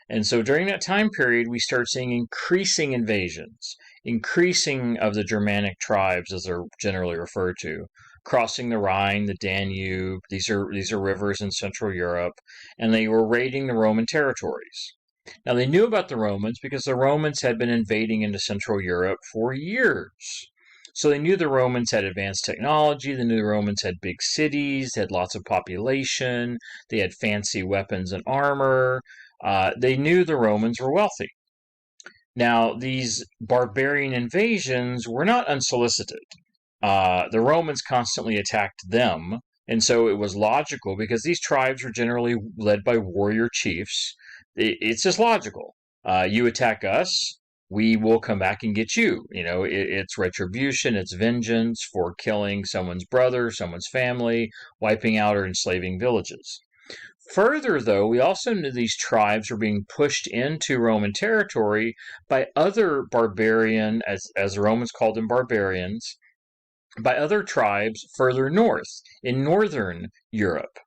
And so during that time period, we start seeing increasing invasions, increasing of the Germanic tribes, as they're generally referred to, crossing the Rhine, the Danube. These are rivers in Central Europe, and they were raiding the Roman territories. Now, they knew about the Romans because the Romans had been invading into Central Europe for years. So they knew the Romans had advanced technology, they knew the Romans had big cities, they had lots of population, they had fancy weapons and armor. They knew the Romans were wealthy. Now, these barbarian invasions were not unsolicited. The Romans constantly attacked them, and so it was logical, because these tribes were generally led by warrior chiefs. It's just logical. You attack us, we will come back and get you. You know, it's retribution, it's vengeance for killing someone's brother, someone's family, wiping out or enslaving villages. Further, though, we also knew these tribes were being pushed into Roman territory by other barbarian, as the Romans called them, barbarians, by other tribes further north in northern Europe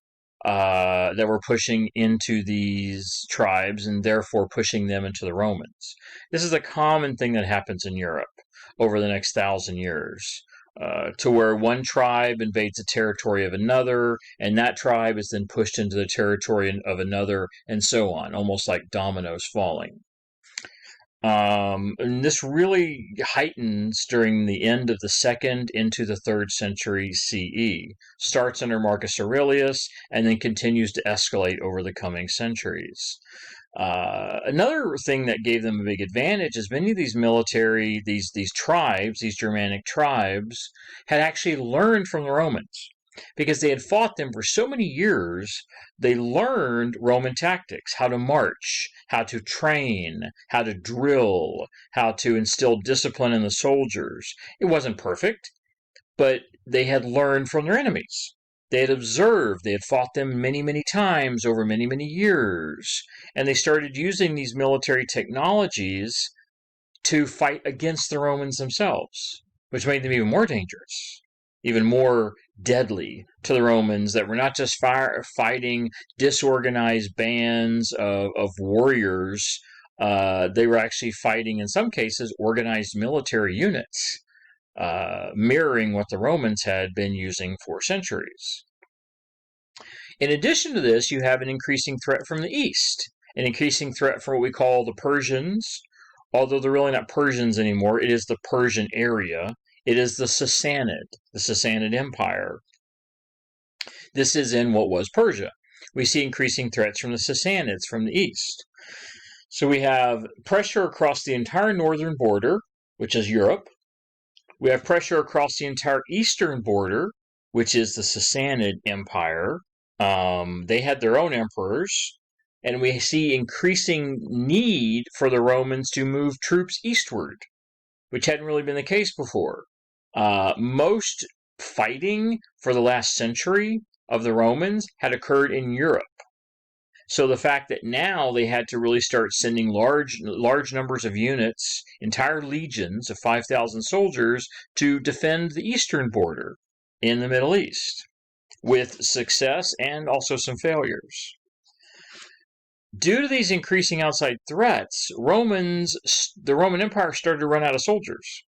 that were pushing into these tribes and therefore pushing them into the Romans. This is a common thing that happens in Europe over the next 1,000 years. To where one tribe invades the territory of another, and that tribe is then pushed into the territory of another, and so on, almost like dominoes falling. And this really heightens during the end of the 2nd into the 3rd century CE. Starts under Marcus Aurelius and then continues to escalate over the coming centuries. Another thing that gave them a big advantage is many of these military, these tribes, these Germanic tribes, had actually learned from the Romans. Because they had fought them for so many years, they learned Roman tactics, how to march, how to train, how to drill, how to instill discipline in the soldiers. It wasn't perfect, but they had learned from their enemies. They had observed, they had fought them many, many times over many, many years, and they started using these military technologies to fight against the Romans themselves, which made them even more dangerous, even more deadly to the Romans, that were not just fighting disorganized bands of warriors. They were actually fighting, in some cases, organized military units, mirroring what the Romans had been using for centuries. In addition to this, you have an increasing threat from the east, an increasing threat from what we call the Persians, although they're really not Persians anymore. It is the Persian area. It is the Sassanid Empire. This is in what was Persia. We see increasing threats from the Sassanids from the east. So we have pressure across the entire northern border, which is Europe. We have pressure across the entire eastern border, which is the Sassanid Empire. They had their own emperors. And we see increasing need for the Romans to move troops eastward, which hadn't really been the case before. Most fighting for the last century of the Romans had occurred in Europe. So the fact that now they had to really start sending large numbers of units, entire legions of 5,000 soldiers, to defend the eastern border in the Middle East, with success and also some failures. Due to these increasing outside threats, the Roman Empire started to run out of soldiers.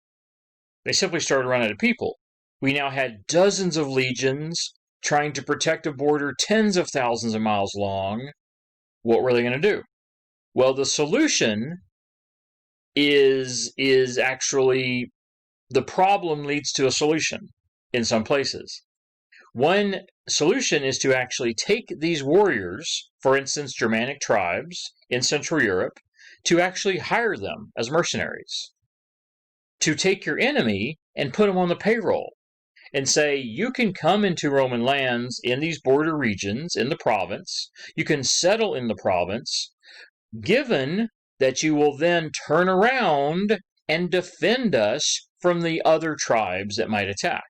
They simply started to run out of people. We now had dozens of legions trying to protect a border tens of thousands of miles long. What were they going to do? Well, the solution is actually, the problem leads to a solution in some places. One solution is to actually take these warriors, for instance, Germanic tribes in Central Europe, to actually hire them as mercenaries. To take your enemy and put them on the payroll and say, you can come into Roman lands in these border regions in the province, you can settle in the province, given that you will then turn around and defend us from the other tribes that might attack.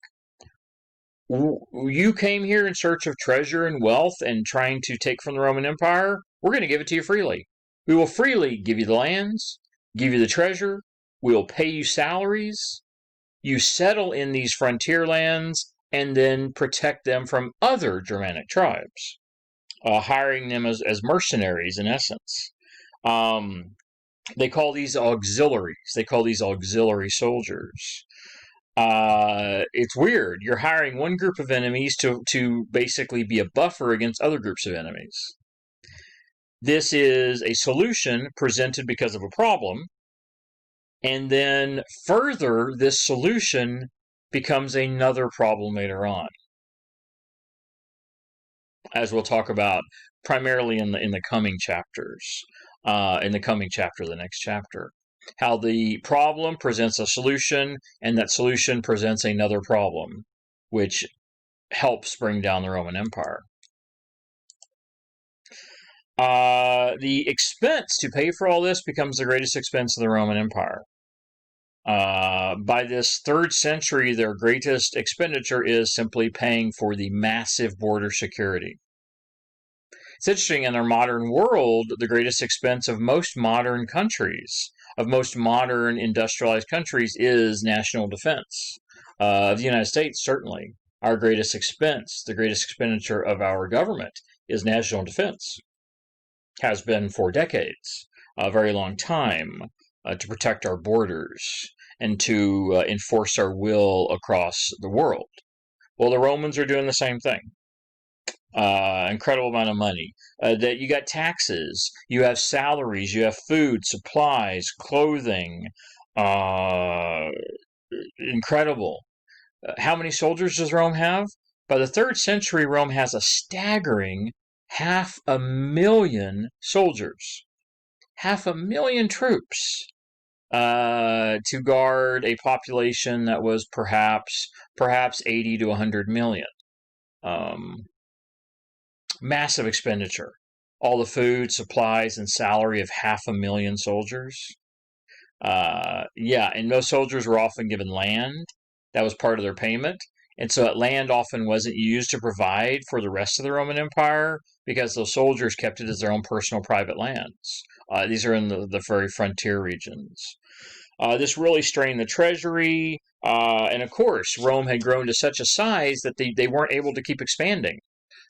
You came here in search of treasure and wealth and trying to take from the Roman Empire. We're going to give it to you freely. We will freely give you the lands, give you the treasure. We will pay you salaries. You settle in these frontier lands and then protect them from other Germanic tribes, hiring them as mercenaries in essence. They call these auxiliaries. They call these auxiliary soldiers. It's weird. You're hiring one group of enemies to basically be a buffer against other groups of enemies. This is a solution presented because of a problem, and then further, this solution becomes another problem later on, as we'll talk about primarily in the coming chapters, in the coming chapter, the next chapter. How the problem presents a solution, and that solution presents another problem, which helps bring down the Roman Empire. The expense to pay for all this becomes the greatest expense of the Roman Empire. By this 3rd century, their greatest expenditure is simply paying for the massive border security. It's interesting, in our modern world, the greatest expense of most modern countries, of most modern industrialized countries, is national defense. Of the United States, certainly. Our greatest expense, the greatest expenditure of our government, is national defense. Has been for decades, a very long time, to protect our borders and to enforce our will across the world. Well, the Romans are doing the same thing. Incredible amount of money. That you got taxes, you have salaries, you have food, supplies, clothing. Incredible. How many soldiers does Rome have? By the 3rd century, Rome has a staggering 500,000 soldiers. 500,000 troops to guard a population that was perhaps 80 to 100 million. Massive expenditure. All the food, supplies, and salary of 500,000 soldiers. And those soldiers were often given land. That was part of their payment. And so that land often wasn't used to provide for the rest of the Roman Empire because those soldiers kept it as their own personal private lands. These are in the very frontier regions. This really strained the treasury. And of course, Rome had grown to such a size that they weren't able to keep expanding.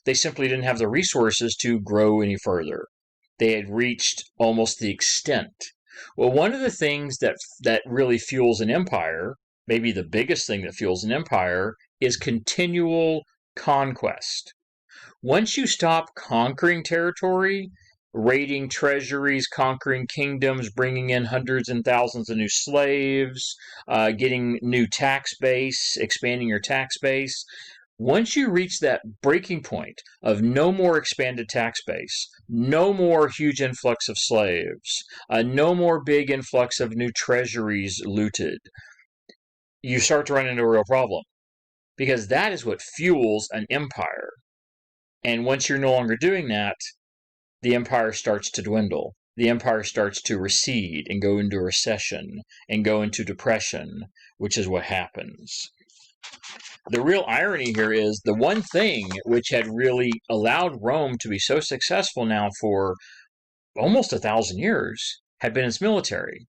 They simply didn't have the resources to grow any further. They had reached almost the extent. Well, one of the things that really fuels an empire, maybe the biggest thing that fuels an empire, is continual conquest. Once you stop conquering territory, raiding treasuries, conquering kingdoms, bringing in hundreds and thousands of new slaves, getting new tax base, expanding your tax base, once you reach that breaking point of no more expanded tax base, no more huge influx of slaves, no more big influx of new treasuries looted, you start to run into a real problem. Because that is what fuels an empire. And once you're no longer doing that, the empire starts to dwindle. The empire starts to recede and go into recession and go into depression, which is what happens. The real irony here is the one thing which had really allowed Rome to be so successful now for almost 1,000 years had been its military.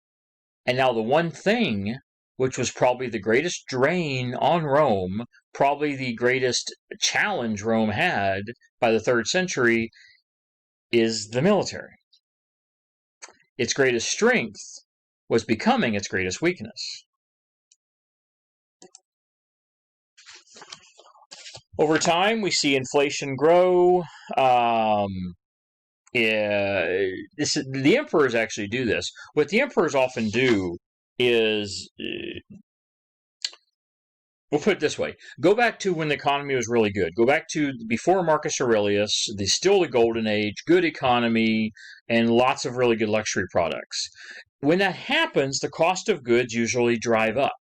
And now the one thing which was probably the greatest drain on Rome, probably the greatest challenge Rome had by the 3rd century, is the military. Its greatest strength was becoming its greatest weakness. Over time, we see inflation grow. The emperors actually do this. What the emperors often do is, we'll put it this way. Go back to when the economy was really good. Go back to before Marcus Aurelius, still the golden age, good economy, and lots of really good luxury products. When that happens, the cost of goods usually drive up.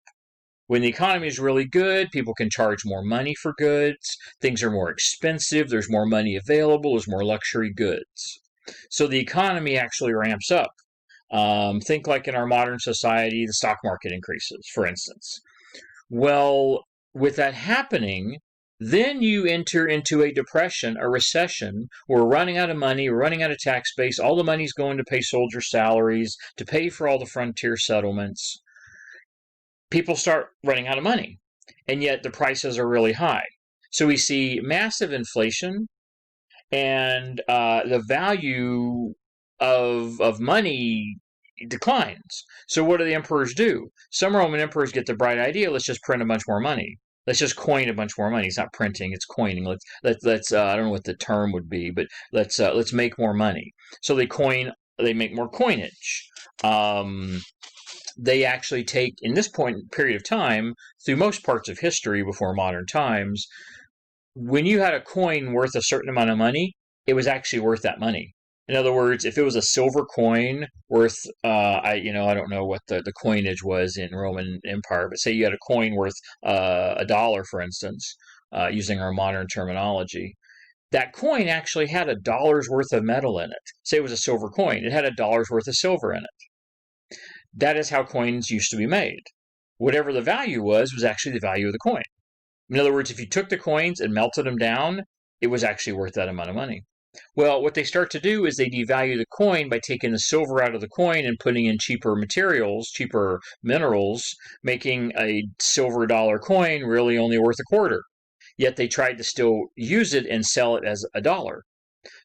When the economy is really good, people can charge more money for goods. Things are more expensive. There's more money available. There's more luxury goods. So the economy actually ramps up. Think like in our modern society, the stock market increases, for instance. Well, with that happening, then you enter into a depression, a recession. We're running out of money. We're running out of tax base. All the money's going to pay soldier salaries, to pay for all the frontier settlements. People start running out of money, and yet the prices are really high. So we see massive inflation, and the value of money declines. So what do the emperors do? Some Roman emperors get the bright idea, let's just print a bunch more money. Let's just coin a bunch more money. It's not printing, it's coining. Let's I don't know what the term would be, but let's make more money. So they make more coinage. They actually take, in this period of time, through most parts of history before modern times, when you had a coin worth a certain amount of money, it was actually worth that money. In other words, if it was a silver coin worth, I don't know what the coinage was in Roman Empire, but say you had a coin worth $1, for instance, using our modern terminology, that coin actually had $1 worth of metal in it. Say it was a silver coin, it had $1 worth of silver in it. That is how coins used to be made. Whatever the value was actually the value of the coin. In other words, if you took the coins and melted them down, it was actually worth that amount of money. Well, what they start to do is they devalue the coin by taking the silver out of the coin and putting in cheaper materials, cheaper minerals, making a silver dollar coin really only worth a quarter. Yet they tried to still use it and sell it as a dollar.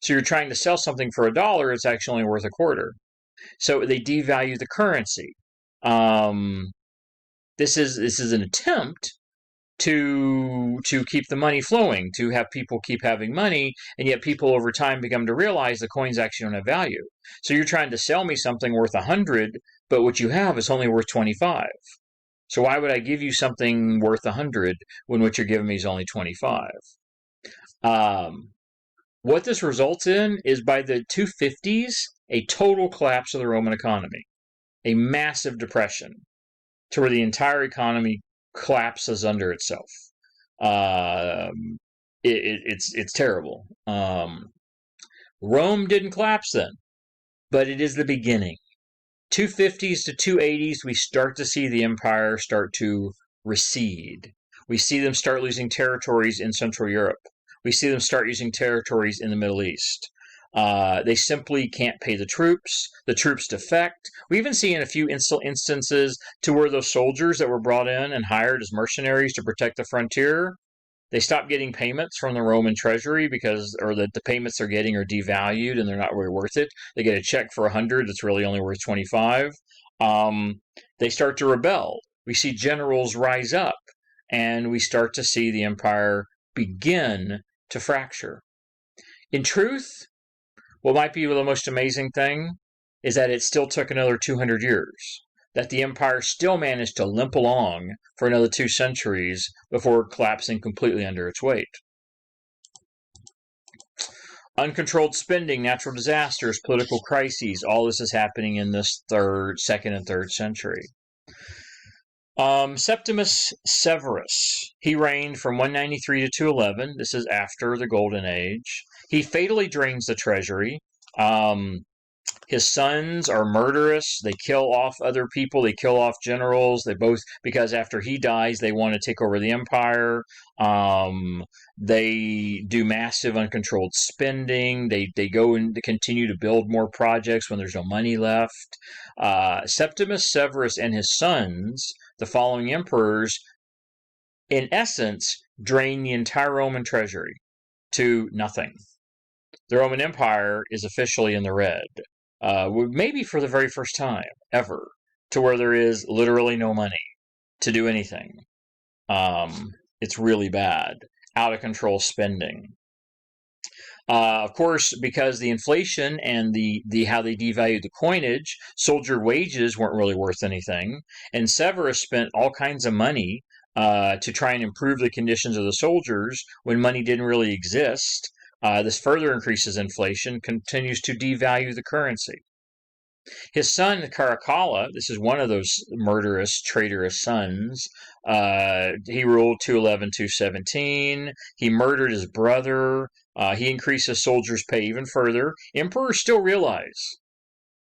So you're trying to sell something for a dollar, it's actually only worth a quarter. So they devalue the currency. This is an attempt to keep the money flowing, to have people keep having money, and yet people over time become to realize the coins actually don't have value. So you're trying to sell me something worth 100, but what you have is only worth 25. So why would I give you something worth 100 when what you're giving me is only 25? What this results in is by the 250s, a total collapse of the Roman economy, a massive depression to where the entire economy collapses under itself. It's terrible. Rome didn't collapse then, but it is the beginning. 250s to 280s, we start to see the empire start to recede. We see them start losing territories in Central Europe. We see them start using territories in the Middle East. They simply can't pay the troops. The troops defect. We even see in a few instances to where those soldiers that were brought in and hired as mercenaries to protect the frontier, they stop getting payments from the Roman treasury because, or the payments they're getting are devalued and they're not really worth it. They get a check for 100 that's really only worth 25. They start to rebel. We see generals rise up, and we start to see the empire begin to fracture. In truth, what might be the most amazing thing is that it still took another 200 years, that the empire still managed to limp along for another 2 centuries before collapsing completely under its weight. Uncontrolled spending, natural disasters, political crises, all this is happening in this second and third century. Septimus Severus, he reigned from 193 to 211. This is after the Golden Age. He fatally drains the treasury. His sons are murderous. They kill off other people. They kill off generals. They both, because after he dies, they want to take over the empire. They do massive uncontrolled spending. They go and continue to build more projects when there's no money left. Septimus Severus and his sons, the following emperors, in essence, drain the entire Roman treasury to nothing. The Roman Empire is officially in the red. Maybe for the very first time ever, to where there is literally no money to do anything. It's really bad. Out of control spending. Of course, because the inflation and the how they devalued the coinage, soldier wages weren't really worth anything, and Severus spent all kinds of money to try and improve the conditions of the soldiers when money didn't really exist. This further increases inflation, continues to devalue the currency. His son, Caracalla, this is one of those murderous, traitorous sons. He ruled 211, 217. He murdered his brother. He increased his soldiers' pay even further. Emperors still realize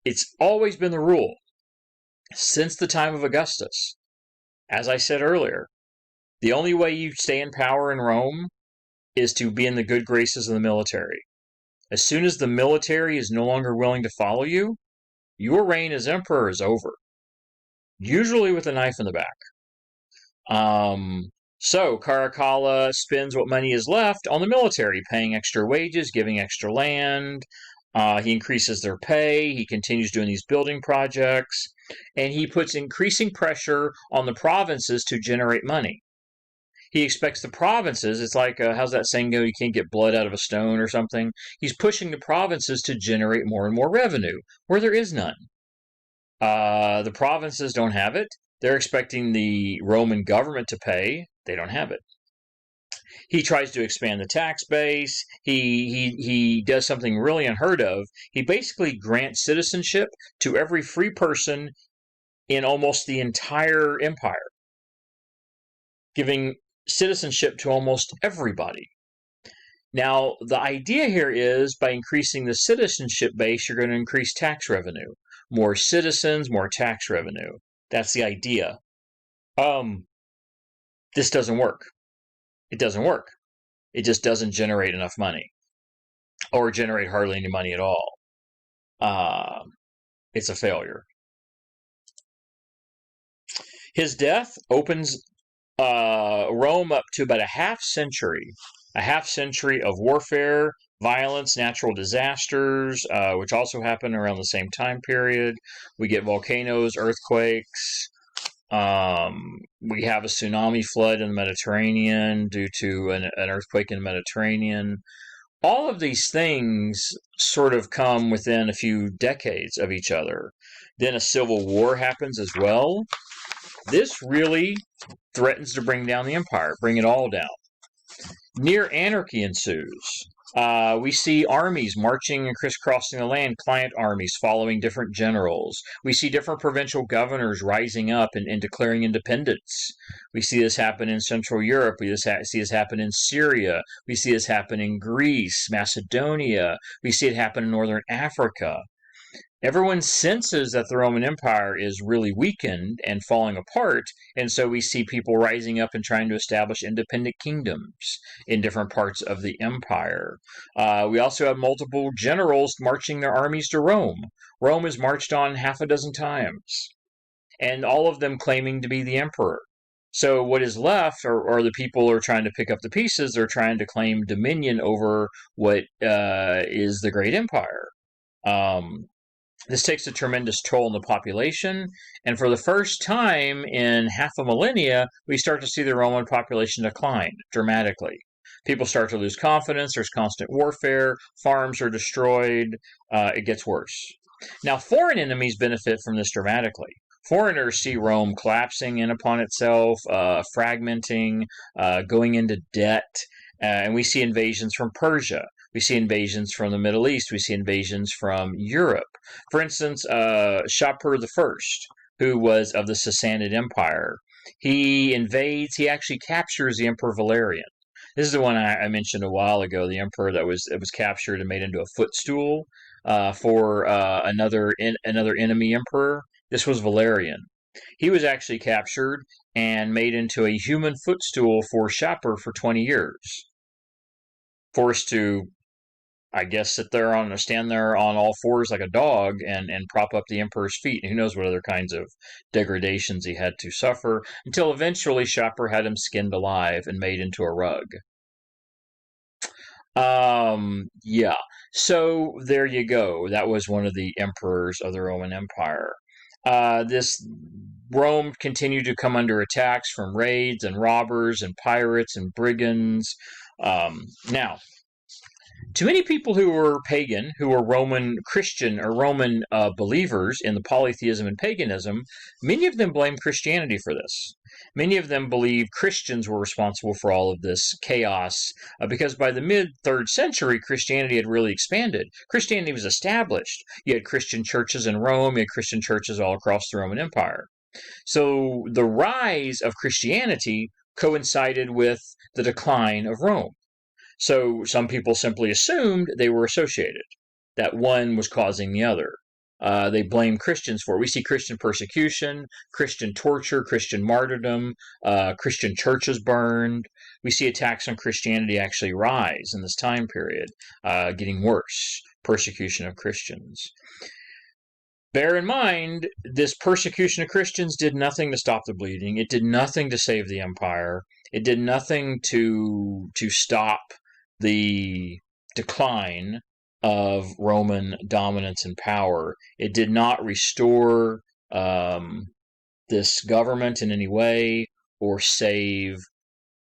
it's always been the rule since the time of Augustus. As I said earlier, the only way you stay in power in Rome is to be in the good graces of the military. As soon as the military is no longer willing to follow you, your reign as emperor is over. Usually with a knife in the back. So Caracalla spends what money is left on the military, paying extra wages, giving extra land. He increases their pay. He continues doing these building projects. And he puts increasing pressure on the provinces to generate money. He expects the provinces, it's like, how's that saying go? You can't get blood out of a stone or something. He's pushing the provinces to generate more and more revenue, where there is none. The provinces don't have it. They're expecting the Roman government to pay. They don't have it. He tries to expand the tax base. He does something really unheard of. He basically grants citizenship to every free person in almost the entire empire, giving citizenship to almost everybody. Now, the idea here is by increasing the citizenship base, you're going to increase tax revenue. More citizens, more tax revenue. That's the idea. This doesn't work. It doesn't work. It just doesn't generate enough money. or generate hardly any money at all. It's a failure. His death opens Rome up to about a half century of warfare, violence, natural disasters, which also happen around the same time period. We get volcanoes, earthquakes. We have a tsunami flood in the Mediterranean due to an earthquake in the Mediterranean. All of these things sort of come within a few decades of each other. Then a civil war happens as well. This really threatens to bring down the empire, bring it all down. Near anarchy ensues. We see armies marching and crisscrossing the land, client armies following different generals. We see different provincial governors rising up and declaring independence. We see this happen in Central Europe. We see this happen in Syria. We see this happen in Greece, Macedonia. We see it happen in Northern Africa. Everyone senses that the Roman Empire is really weakened and falling apart, and so we see people rising up and trying to establish independent kingdoms in different parts of the empire. We also have multiple generals marching their armies to Rome. Rome is marched on half a dozen times, and all of them claiming to be the emperor. So what is left are the people who are trying to pick up the pieces. They're trying to claim dominion over what is the great empire. This takes a tremendous toll on the population, and for the first time in half a millennia, we start to see the Roman population decline dramatically. People start to lose confidence, there's constant warfare, farms are destroyed, it gets worse. Now, foreign enemies benefit from this dramatically. Foreigners see Rome collapsing in upon itself, fragmenting, going into debt, and we see invasions from Persia. We see invasions from the Middle East. We see invasions from Europe. For instance, Shapur I, who was of the Sassanid Empire, he actually captures the Emperor Valerian. This is the one I mentioned a while ago, the emperor that was captured and made into a footstool for another enemy emperor. This was Valerian. He was actually captured and made into a human footstool for Shapur for 20 years. Forced to, I guess, stand there on all fours like a dog and prop up the emperor's feet. And who knows what other kinds of degradations he had to suffer, until eventually Shapur had him skinned alive and made into a rug. Yeah. So there you go. That was one of the emperors of the Roman Empire. This Rome continued to come under attacks from raids and robbers and pirates and brigands. Now, to many people who were pagan, who were Roman Christian or Roman believers in the polytheism and paganism, many of them blame Christianity for this. Many of them believe Christians were responsible for all of this chaos because by the mid-3rd century, Christianity had really expanded. Christianity was established. You had Christian churches in Rome, you had Christian churches all across the Roman Empire. So the rise of Christianity coincided with the decline of Rome. So some people simply assumed they were associated, that one was causing the other. They blame Christians for it. We see Christian persecution, Christian torture, Christian martyrdom, Christian churches burned. We see attacks on Christianity actually rise in this time period, getting worse, persecution of Christians. Bear in mind, this persecution of Christians did nothing to stop the bleeding. It did nothing to save the empire. It did nothing to stop the decline of Roman dominance and power. It did not restore this government in any way or save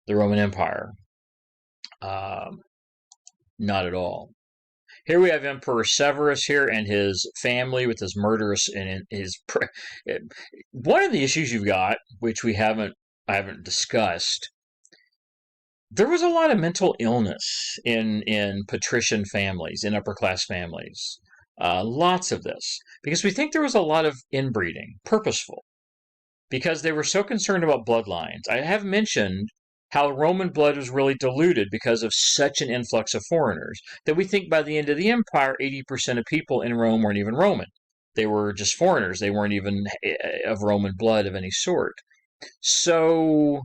the Roman Empire. Not at all. Here we have Emperor Severus here and his family with his murderous and his. One of the issues you've got, which I haven't discussed, there was a lot of mental illness in patrician families, in upper class families. Lots of this. Because we think there was a lot of inbreeding, purposeful. Because they were so concerned about bloodlines. I have mentioned how Roman blood was really diluted because of such an influx of foreigners, that we think by the end of the empire, 80% of people in Rome weren't even Roman. They were just foreigners. They weren't even of Roman blood of any sort. So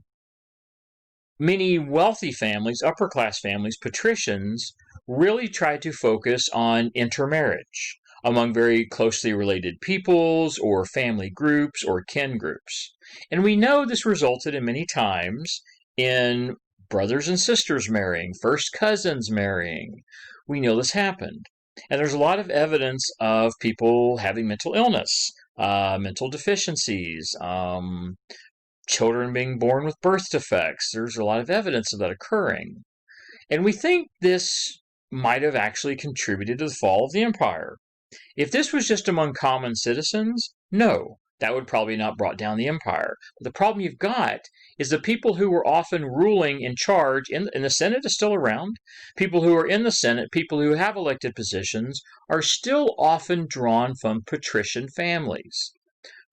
many wealthy families, upper class families, patricians, really tried to focus on intermarriage among very closely related peoples or family groups or kin groups. And we know this resulted in many times in brothers and sisters marrying, first cousins marrying. We know this happened. And there's a lot of evidence of people having mental illness, mental deficiencies, children being born with birth defects. There's a lot of evidence of that occurring. And we think this might have actually contributed to the fall of the empire. If this was just among common citizens, no, that would probably not brought down the empire. But the problem you've got is the people who were often ruling in charge, and the Senate is still around, people who are in the Senate, people who have elected positions, are still often drawn from patrician families.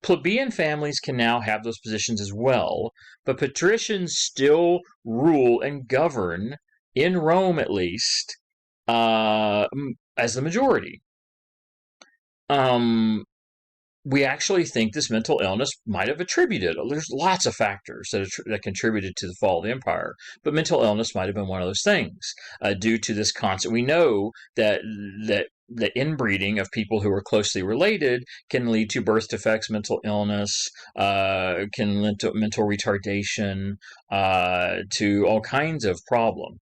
Plebeian families can now have those positions as well, but patricians still rule and govern, in Rome at least, as the majority. We actually think this mental illness might have attributed. There's lots of factors that contributed to the fall of the empire, but mental illness might have been one of those things due to this concept. We know that the inbreeding of people who are closely related can lead to birth defects, mental illness, can lead to mental retardation, to all kinds of problems.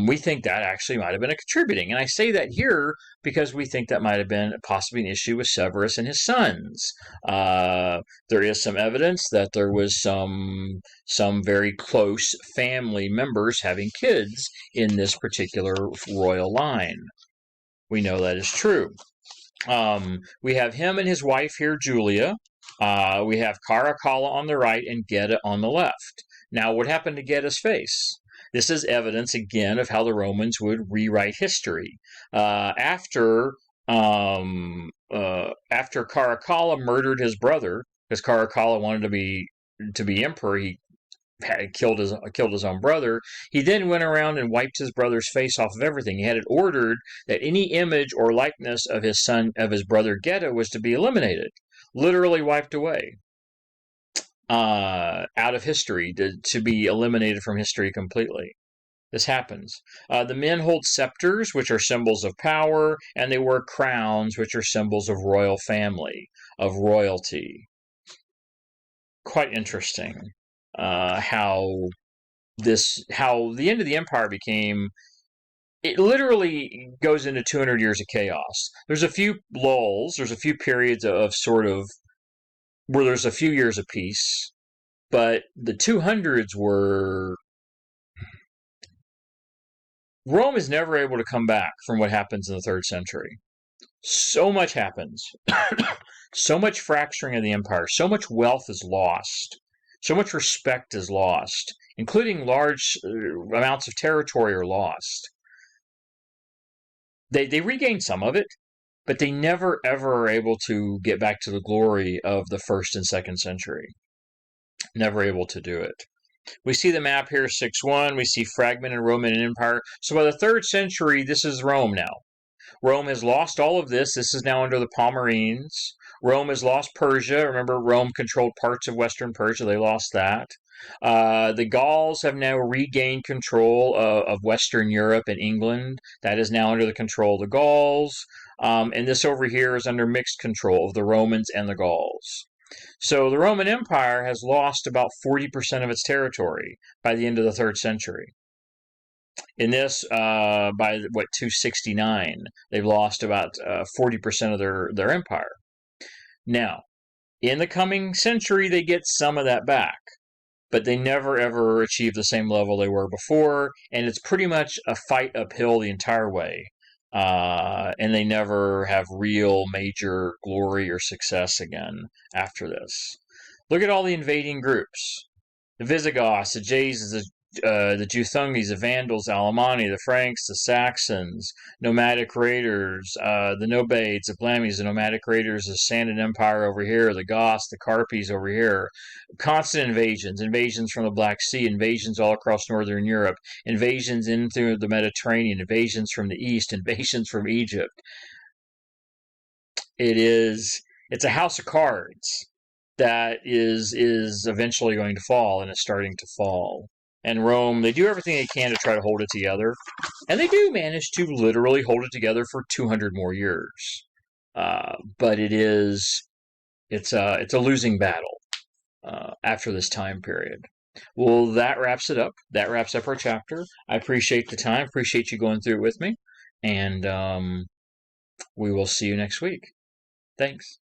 We think that actually might have been a contributing. And I say that here because we think that might have been possibly an issue with Severus and his sons. There is some evidence that there was some very close family members having kids in this particular royal line. We know that is true. We have him and his wife here, Julia. We have Caracalla on the right and Geta on the left. Now, what happened to Geta's face? This is evidence, again, of how the Romans would rewrite history. After Caracalla murdered his brother, because Caracalla wanted to be emperor, he had killed his own brother. He then went around and wiped his brother's face off of everything. He had it ordered that any image or likeness of his brother Geta was to be eliminated, literally wiped away. Out of history, to be eliminated from history completely. This happens. The men hold scepters, which are symbols of power, and they wear crowns, which are symbols of royal family, of royalty. Quite interesting how the end of the empire became. It literally goes into 200 years of chaos. There's a few lulls. There's a few periods of sort of where there's a few years of peace, but the 200s were. Rome is never able to come back from what happens in the 3rd century. So much happens. So much fracturing of the empire. So much wealth is lost. So much respect is lost, including large amounts of territory are lost. They regain some of it, but they never, ever are able to get back to the glory of the 1st and 2nd century. Never able to do it. We see the map here, 6-1. We see fragmented Roman Empire. So by the 3rd century, this is Rome now. Rome has lost all of this. This is now under the Pomerines. Rome has lost Persia. Remember, Rome controlled parts of Western Persia. They lost that. The Gauls have now regained control of Western Europe and England. That is now under the control of the Gauls. And this over here is under mixed control of the Romans and the Gauls. So the Roman Empire has lost about 40% of its territory by the end of the 3rd century. In this, by 269, they've lost about 40% of their empire. Now, in the coming century, they get some of that back, but they never ever achieve the same level they were before, and it's pretty much a fight uphill the entire way. And they never have real major glory or success again after this. Look at all the invading groups. The Visigoths, the Jays, the Juthungi, the Vandals, the Alemanni, the Franks, the Saxons, nomadic raiders, the Nobades, the Blamies, the nomadic raiders, the Sandin Empire over here, the Goths, the Carpes over here. Constant invasions from the Black Sea, invasions all across northern Europe, invasions into the Mediterranean, invasions from the east, invasions from Egypt. It's a house of cards that is eventually going to fall and is starting to fall. and Rome, they do everything they can to try to hold it together. And they do manage to literally hold it together for 200 more years. But it's a losing battle after this time period. Well, that wraps it up. That wraps up our chapter. I appreciate the time. Appreciate you going through it with me. And we will see you next week. Thanks.